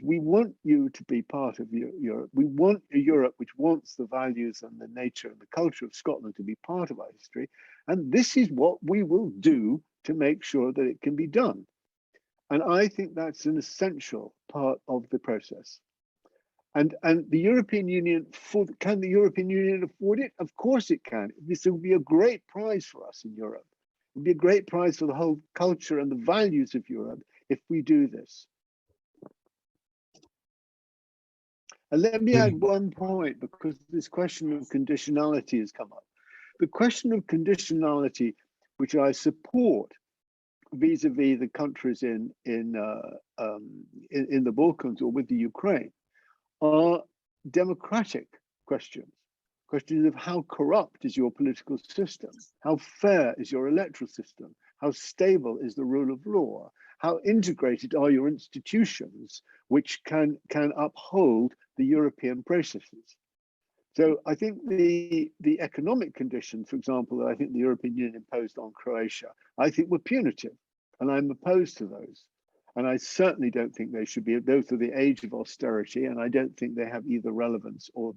we want you to be part of Europe. We want a Europe which wants the values and the nature and the culture of Scotland to be part of our history. And this is what we will do to make sure that it can be done. And I think that's an essential part of the process. And the European Union, can the European Union afford it? Of course it can. This will be a great prize for us in Europe. It will be a great prize for the whole culture and the values of Europe if we do this. And let me add one point, because this question of conditionality has come up. The question of conditionality, which I support vis-a-vis the countries in the Balkans or with the Ukraine, are democratic questions of how corrupt is your political system, how fair is your electoral system, how stable is the rule of law, how integrated are your institutions which can uphold the European processes. So I think the economic conditions, for example, that I think the European Union imposed on Croatia, I think were punitive, and I'm opposed to those. And I certainly don't think they should be. Those are the age of austerity, and I don't think they have either relevance or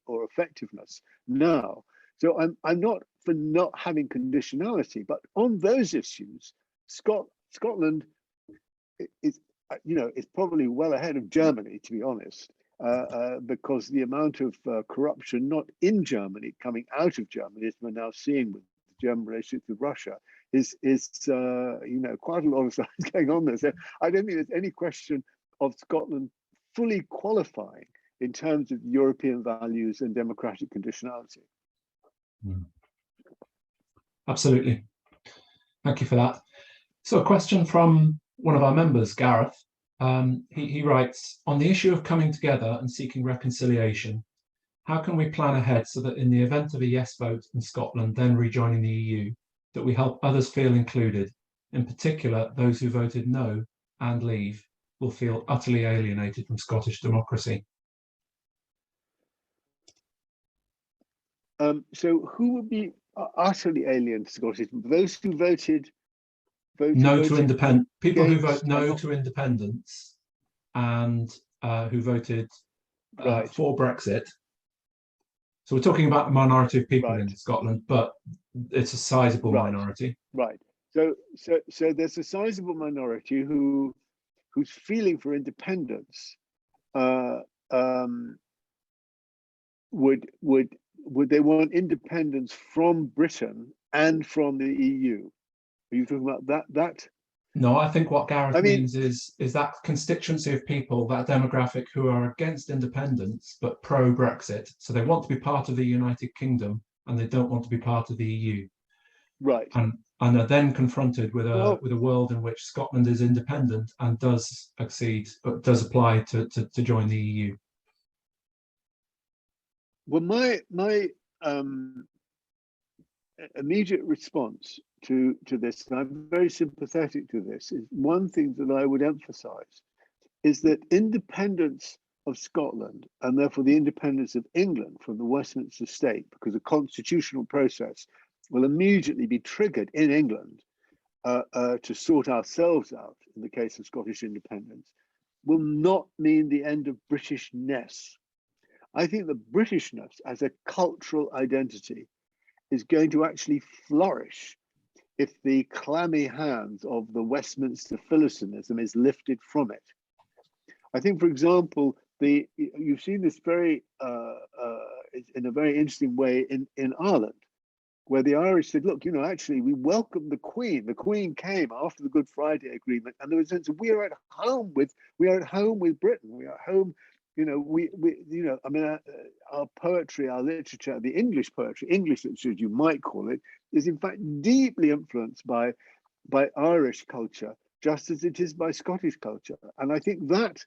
effectiveness now. So I'm not for not having conditionality, but on those issues, Scotland is, is probably well ahead of Germany, to be honest, because the amount of corruption not in Germany coming out of Germany, as we're now seeing with the German relationship with Russia, is quite a lot of stuff going on there. So I don't think there's any question of Scotland fully qualifying in terms of European values and democratic conditionality. Absolutely. Thank you for that. So a question from one of our members, Gareth. He writes, on the issue of coming together and seeking reconciliation, how can we plan ahead so that in the event of a yes vote in Scotland then rejoining the EU, that we help others feel included, in particular those who voted no and leave will feel utterly alienated from Scottish democracy? So who would be utterly alien to Scottish? Those who voted no to independence, people who against, vote no to independence and who voted for Brexit. So we're talking about a minority of people in Scotland, but it's a sizable minority. Right. So there's a sizable minority whose feeling for independence would they want independence from Britain and from the EU? Are you talking about that? No, I think what Gareth means is that constituency of people, that demographic who are against independence but pro-Brexit. So they want to be part of the United Kingdom and they don't want to be part of the EU. Right. And are then confronted with a world in which Scotland is independent and does apply to join the EU. Well, my immediate response to this, and I'm very sympathetic to this, is one thing that I would emphasize is that independence of Scotland, and therefore the independence of England from the Westminster state, because a constitutional process will immediately be triggered in England to sort ourselves out in the case of Scottish independence, will not mean the end of Britishness. I think that Britishness as a cultural identity is going to actually flourish if the clammy hands of the Westminster Philistinism is lifted from it. I think, for example, you've seen this very in a very interesting way in Ireland, where the Irish said, look, actually we welcome the Queen. The Queen came after the Good Friday Agreement, and there was a sense of we are at home with Britain. We are at home. Our poetry, our literature, the English poetry, English literature, as you might call it, is in fact deeply influenced by Irish culture, just as it is by Scottish culture. And I think that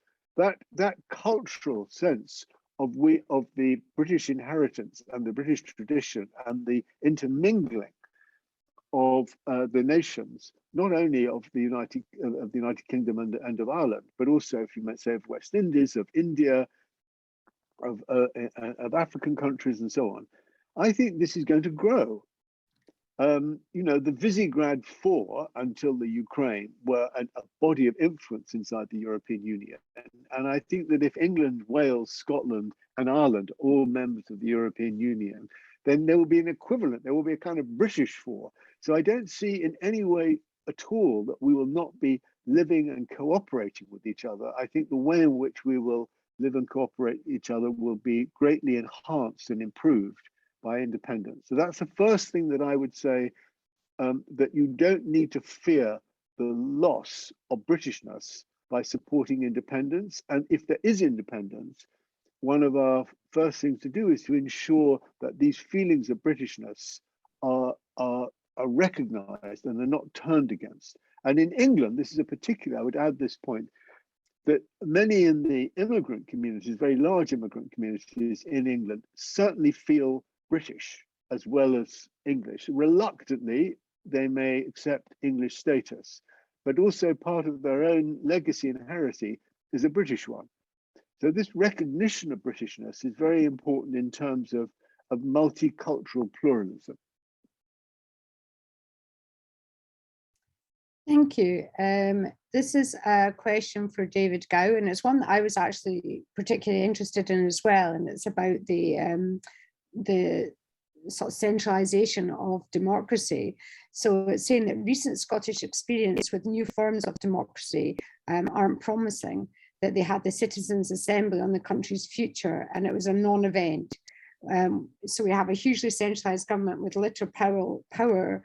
cultural sense of the British inheritance and the British tradition and the intermingling of the nations, not only of the United Kingdom and of Ireland, but also, if you might say, of West Indies, of India, of African countries, and so on. I think this is going to grow. You know, the Visegrad Four, until the Ukraine, were a body of influence inside the European Union. And I think that if England, Wales, Scotland, and Ireland are all members of the European Union, then there will be an equivalent. There will be a kind of British Four. So I don't see in any way at all that we will not be living and cooperating with each other. I think the way in which we will live and cooperate with each other will be greatly enhanced and improved by independence. So that's the first thing that I would say, that you don't need to fear the loss of Britishness by supporting independence. And if there is independence, one of our first things to do is to ensure that these feelings of Britishness are recognized and are not turned against. And in England, this is a particular, I would add this point, that many in the immigrant communities, very large immigrant communities in England, certainly feel British as well as English. Reluctantly, they may accept English status, but also part of their own legacy and heritage is a British one. So this recognition of Britishness is very important in terms of multicultural pluralism. Thank you. This is a question for David Gow, and it's one that I was actually particularly interested in as well, and it's about the sort of centralisation of democracy. So it's saying that recent Scottish experience with new forms of democracy aren't promising, that they had the Citizens' Assembly on the country's future, and it was a non-event. So we have a hugely centralised government with little power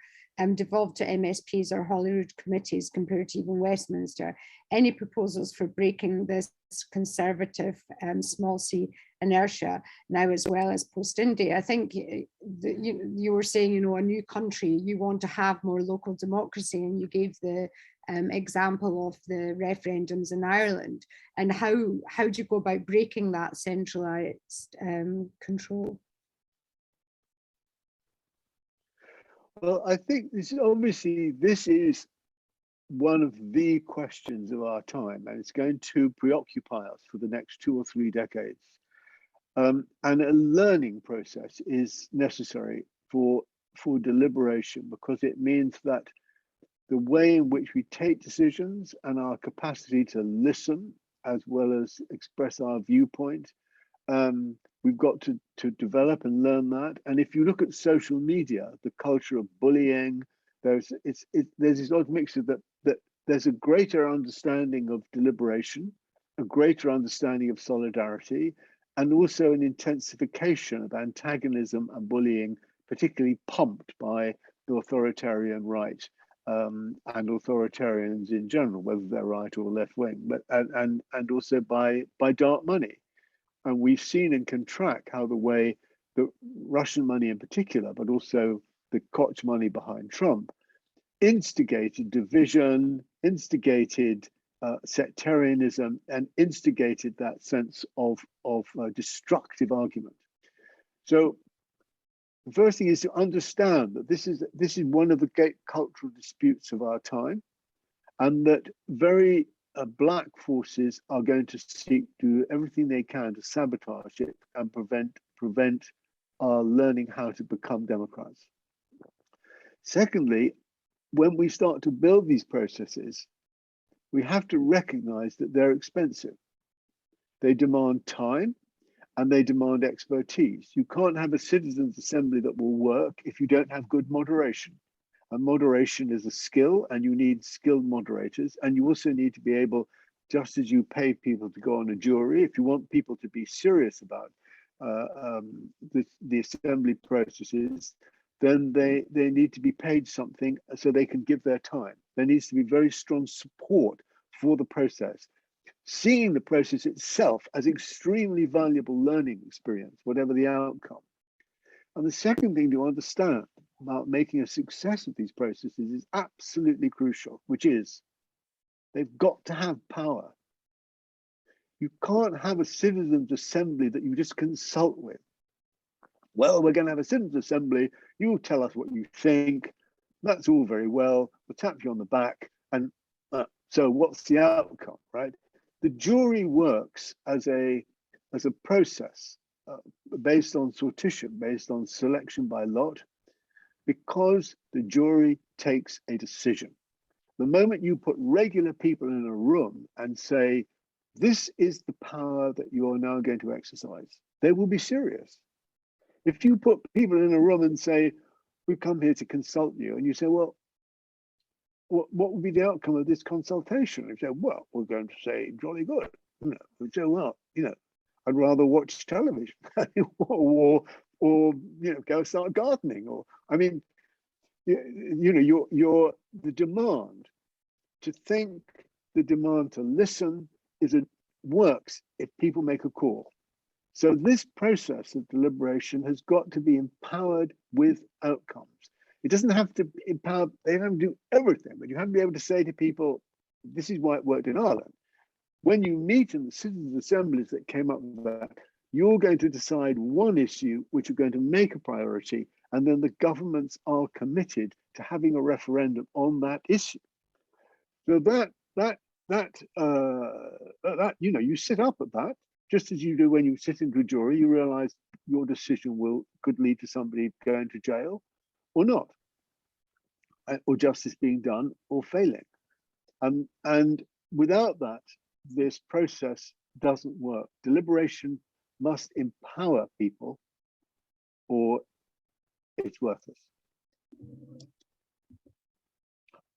devolved to MSPs or Holyrood committees compared to even Westminster. Any proposals for breaking this conservative small c inertia now, as well as post-India? I think you were saying, you know, a new country, you want to have more local democracy, and you gave the example of the referendums in Ireland. And how do you go about breaking that centralised control? Well, I think this is one of the questions of our time, and it's going to preoccupy us for the next 2 or 3 decades. And a learning process is necessary for deliberation, because it means that the way in which we take decisions and our capacity to listen as well as express our viewpoint, we've got to develop and learn that. And if you look at social media, the culture of bullying, there's this odd mixture that there's a greater understanding of deliberation, a greater understanding of solidarity, and also an intensification of antagonism and bullying, particularly pumped by the authoritarian right and authoritarians in general, whether they're right or left wing, but and also by dark money. And we've seen and can track how the way the Russian money in particular, but also the Koch money behind Trump, instigated division, instigated sectarianism, and instigated that sense of destructive argument. So the first thing is to understand that this is one of the great cultural disputes of our time, and that very black forces are going to seek to do everything they can to sabotage it and prevent our learning how to become democrats. Secondly, when we start to build these processes, we have to recognize that they're expensive. They demand time and they demand expertise. You can't have a citizens' assembly that will work if you don't have good moderation. And moderation is a skill, and you need skilled moderators. And you also need to be able, just as you pay people to go on a jury, if you want people to be serious about the assembly processes, then they need to be paid something so they can give their time. There needs to be very strong support for the process, seeing the process itself as extremely valuable learning experience, whatever the outcome. And the second thing to understand about making a success of these processes is absolutely crucial, which is they've got to have power. You can't have a citizens' assembly that you just consult with. Well, we're going to have a citizens' assembly. You tell us what you think. That's all very well. We'll tap you on the back. And so what's the outcome, right? The jury works as a process based on sortition, based on selection by lot, because the jury takes a decision. The moment you put regular people in a room and say, this is the power that you are now going to exercise, they will be serious. If you put people in a room and say, we've come here to consult you, and you say, well, what would be the outcome of this consultation? And you say, well, we're going to say, jolly good. You know, we say, well, you know, I'd rather watch television or you know, go start gardening. Or I mean, you know, the demand to think, the demand to listen works if people make a call. So this process of deliberation has got to be empowered with outcomes. It doesn't have to empower, they don't have to do everything, but you have to be able to say to people, this is why it worked in Ireland. When you meet in the citizens' assemblies that came up with that, you're going to decide one issue which you're going to make a priority, and then the governments are committed to having a referendum on that issue. So that you know, you sit up at that, just as you do when you sit into a jury. You realize your decision could lead to somebody going to jail or not, or justice being done or failing. And without that, this process doesn't work. Deliberation must empower people, or it's worthless.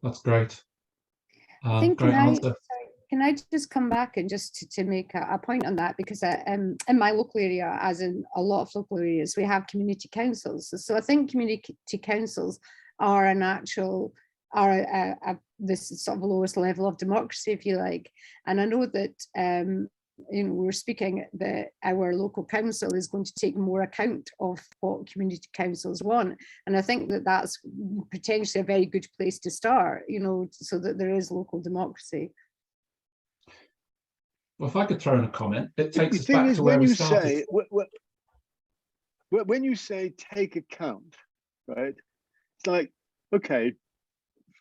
That's great. I think great answer. Can I just come back and just to make a point on that, because in my local area, as in a lot of local areas, we have community councils. So I think community councils are this sort of lowest level of democracy, if you like. And I know that you know, we're speaking that our local council is going to take more account of what community councils want, and I think that that's potentially a very good place to start, you know, so that there is local democracy. Well, if I could throw in a comment, it takes us back to where we started. When you say take account, right? It's like, okay,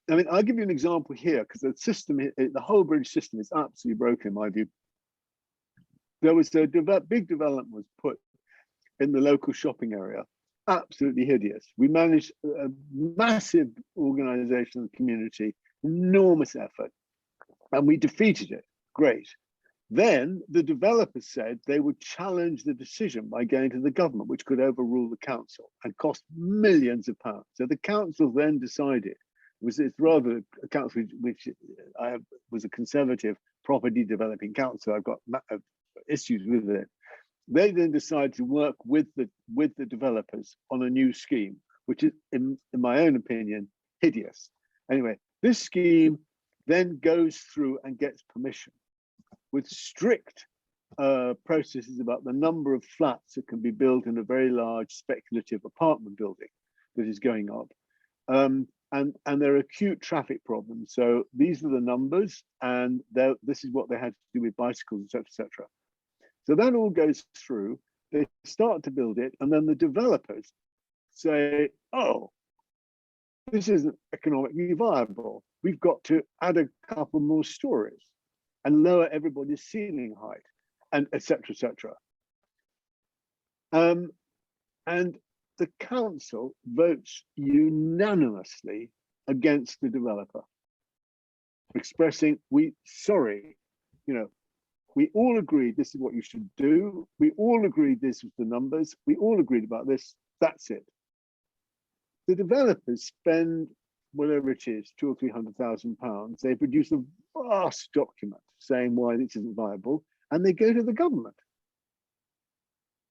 I mean, I'll give you an example here, because the system, the whole British system is absolutely broken in my view. There was a big development was put in the local shopping area, absolutely hideous. We managed a massive organization of the community, enormous effort, and we defeated it. Great. Then the developers said they would challenge the decision by going to the government, which could overrule the council and cost millions of pounds. So the council then decided, it's rather a council which was a conservative property developing council. I've got issues with it. They then decided to work with the developers on a new scheme, which is, in my own opinion, hideous. Anyway, this scheme then goes through and gets permission with strict processes about the number of flats that can be built in a very large speculative apartment building that is going up. And there are acute traffic problems. So these are the numbers, and this is what they had to do with bicycles, etc., etc. So that all goes through, they start to build it, and then the developers say, oh, this isn't economically viable. We've got to add a couple more stories and lower everybody's ceiling height, and etc., etc. And the council votes unanimously against the developer, expressing, sorry, you know, we all agreed this is what you should do. We all agreed this was the numbers. We all agreed about this. That's it. The developers spend whatever it is, £200,000 or £300,000. They produce a vast document saying why this isn't viable, and they go to the government.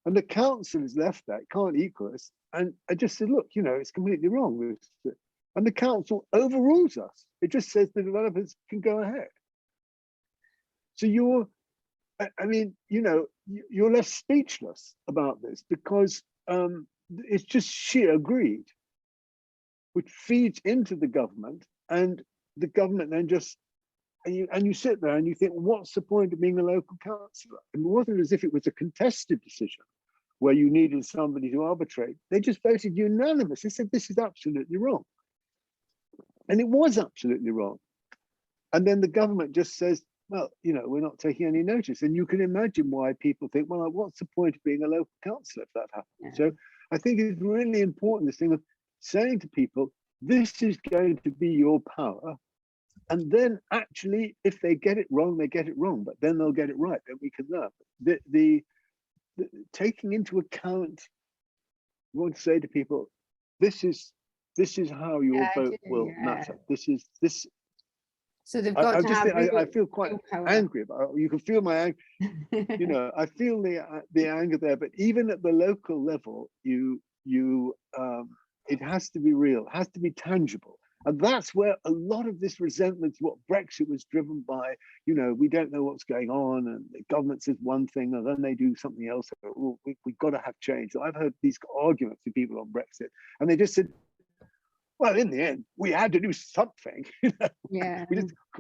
And the council is left there, can't equal us. And I just said, look, you know, it's completely wrong. And the council overrules us. It just says the developers can go ahead. So I mean, you know, you're left speechless about this, because it's just sheer greed, which feeds into the government, and the government then just, and you sit there and you think, what's the point of being a local councillor? And it wasn't as if it was a contested decision where you needed somebody to arbitrate. They just voted unanimous. They said, this is absolutely wrong. And it was absolutely wrong. And then the government just says, well, you know, we're not taking any notice. And you can imagine why people think, well, what's the point of being a local councillor if that happens? Yeah. So I think it's really important, this thing of saying to people, this is going to be your power. And then actually, if they get it wrong, they get it wrong, but then they'll get it right, then we can learn. The taking into account, you want to say to people, this is how your vote will matter. This. So they've got to have I feel quite angry about it. You can feel my anger. You know, I feel the anger there. But even at the local level, it has to be real, it has to be tangible. And that's where a lot of this resentment, what Brexit was driven by, you know, we don't know what's going on, and the government says one thing and then they do something else. Oh, we've got to have change. So I've heard these arguments with people on Brexit, and they just said, well, in the end, we had to do something. You know? Yeah.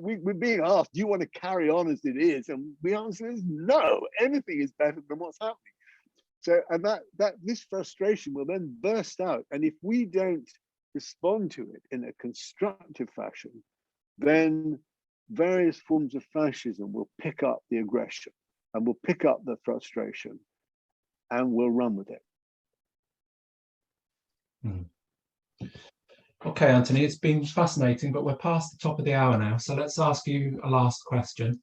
We're being asked, do you want to carry on as it is? And the answer is no, anything is better than what's happening. So, and this frustration will then burst out. And if we don't respond to it in a constructive fashion, then various forms of fascism will pick up the aggression and will pick up the frustration and will run with it. Okay, Anthony, it's been fascinating, but we're past the top of the hour now. So let's ask you a last question.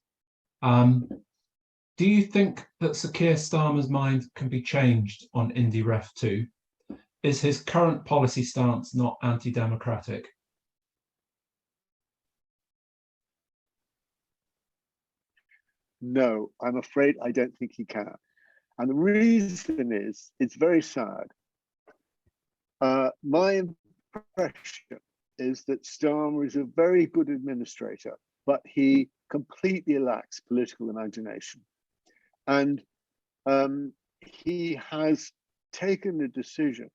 Do you think that Sir Keir Starmer's mind can be changed on IndyRef 2? Is his current policy stance not anti-democratic? No, I'm afraid I don't think he can. And the reason is, it's very sad. My impression is that Starmer is a very good administrator, but he completely lacks political imagination. And he has taken a decision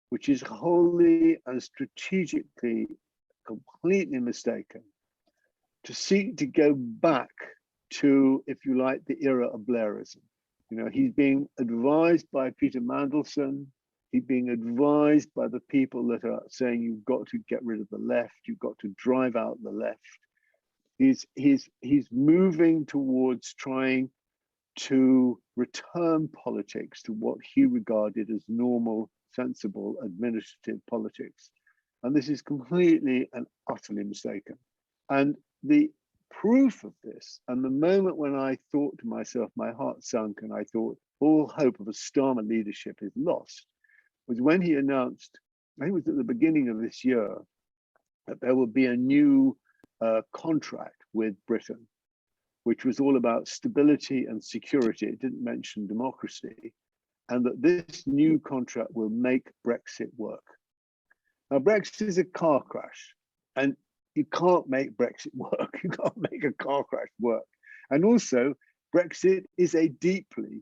which is wholly and strategically completely mistaken, to seek to go back to, if you like, the era of Blairism. You know, he's being advised by Peter Mandelson. He's being advised by the people that are saying you've got to get rid of the left, you've got to drive out the left. He's moving towards trying to return politics to what he regarded as normal, sensible, administrative politics. And this is completely and utterly mistaken. And the proof of this, and the moment when I thought to myself, my heart sunk and I thought all hope of a Starmer leadership is lost, was when he announced, I think it was at the beginning of this year, that there would be a new contract with Britain, which was all about stability and security. It didn't mention democracy, and that this new contract will make Brexit work. Now, Brexit is a car crash, and you can't make Brexit work. You can't make a car crash work. And also, Brexit is a deeply,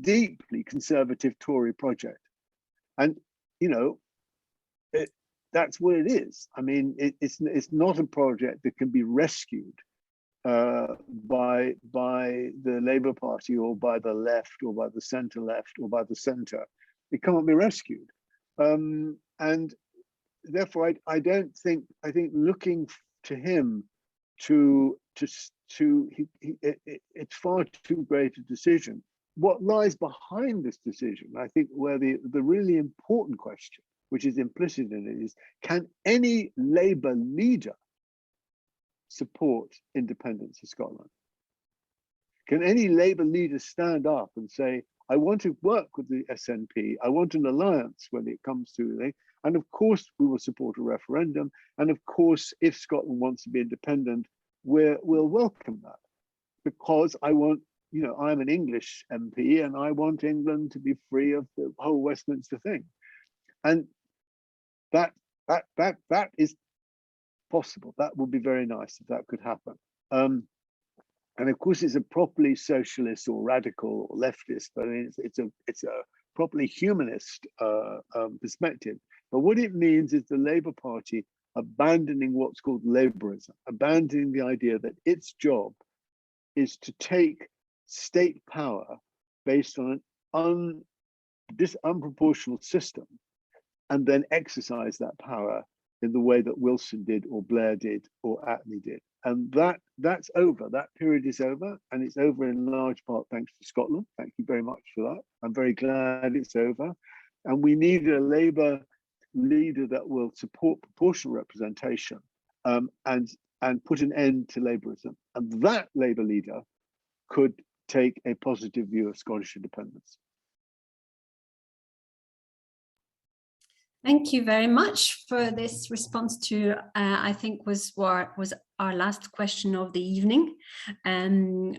deeply conservative Tory project. And, you know, that's what it is. I mean, it's not a project that can be rescued by the Labour Party or by the left or by the centre left or by the centre. It can't be rescued. And therefore, I think looking to him it's far too great a decision. What lies behind this decision, I think, where the really important question, which is implicit in it, is, can any Labour leader support independence of Scotland? Can any Labour leader stand up and say, I want to work with the SNP, I want an alliance when it comes to it, and of course we will support a referendum, and of course if Scotland wants to be independent, we'll welcome that, because I want, you know, I'm an English MP and I want England to be free of the whole Westminster thing. And that is possible. That would be very nice if that could happen. And of course, it's a properly socialist or radical or leftist, but I mean, it's a properly humanist perspective. But what it means is the Labour Party abandoning what's called Labourism, abandoning the idea that its job is to take state power based on this unproportional system and then exercise that power in the way that Wilson did, or Blair did, or Attlee did. And that's over. That period is over, and it's over in large part thanks to Scotland. Thank you very much for that. I'm very glad it's over. And we need a Labour leader that will support proportional representation and put an end to Labourism. And that Labour leader could take a positive view of Scottish independence. Thank you very much for this response to, I think was our last question of the evening.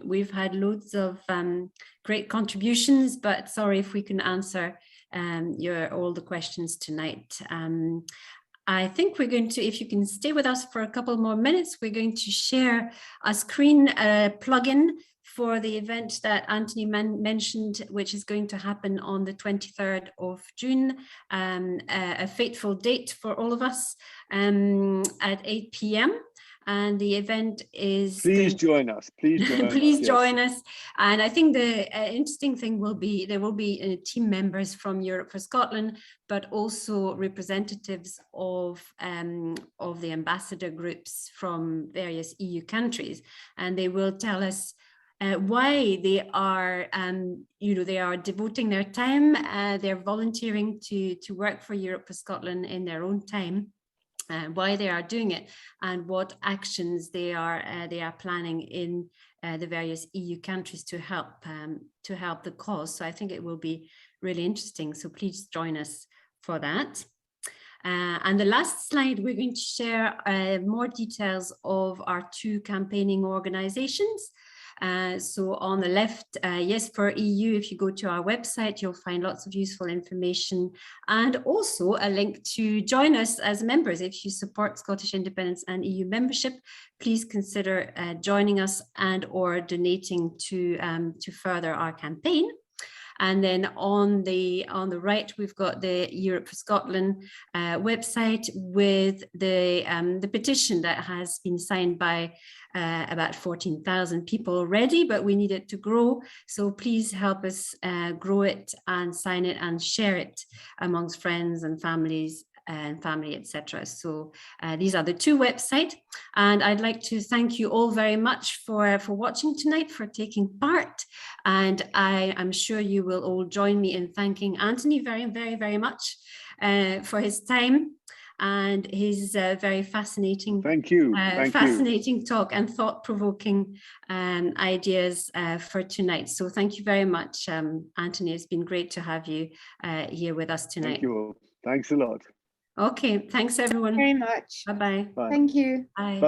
We've had loads of great contributions, but sorry if we can answer all the questions tonight. I think we're going to, if you can stay with us for a couple more minutes, we're going to share a screen plugin for the event that Anthony mentioned, which is going to happen on the 23rd of June, a fateful date for all of us, at 8 p.m. And the event is— Please join us. Please join us. Please join us. And I think the interesting thing will be, there will be team members from Europe for Scotland, but also representatives of the ambassador groups from various EU countries. And they will tell us why they are, they are devoting their time, they're volunteering to work for Europe for Scotland in their own time, why they are doing it, and what actions they are planning in the various EU countries to help the cause. So I think it will be really interesting. So please join us for that. And the last slide, we're going to share more details of our two campaigning organizations. So on the left, Yes for EU, if you go to our website, you'll find lots of useful information and also a link to join us as members. If you support Scottish independence and EU membership, please consider joining us and or donating to further our campaign. And then on the right, we've got the Europe for Scotland website with the petition that has been signed by about 14,000 people already, but we need it to grow. So please help us grow it and sign it and share it amongst friends and families and family, etc. So these are the two websites, and I'd like to thank you all very much for watching tonight, for taking part, and I am sure you will all join me in thanking Anthony very, very, very much for his time and his very fascinating, fascinating talk and thought-provoking ideas for tonight. So thank you very much, Anthony. It's been great to have you here with us tonight. Thank you all. Thanks a lot. Okay, thanks everyone. Very much. Bye-bye. Bye. Thank you. Bye.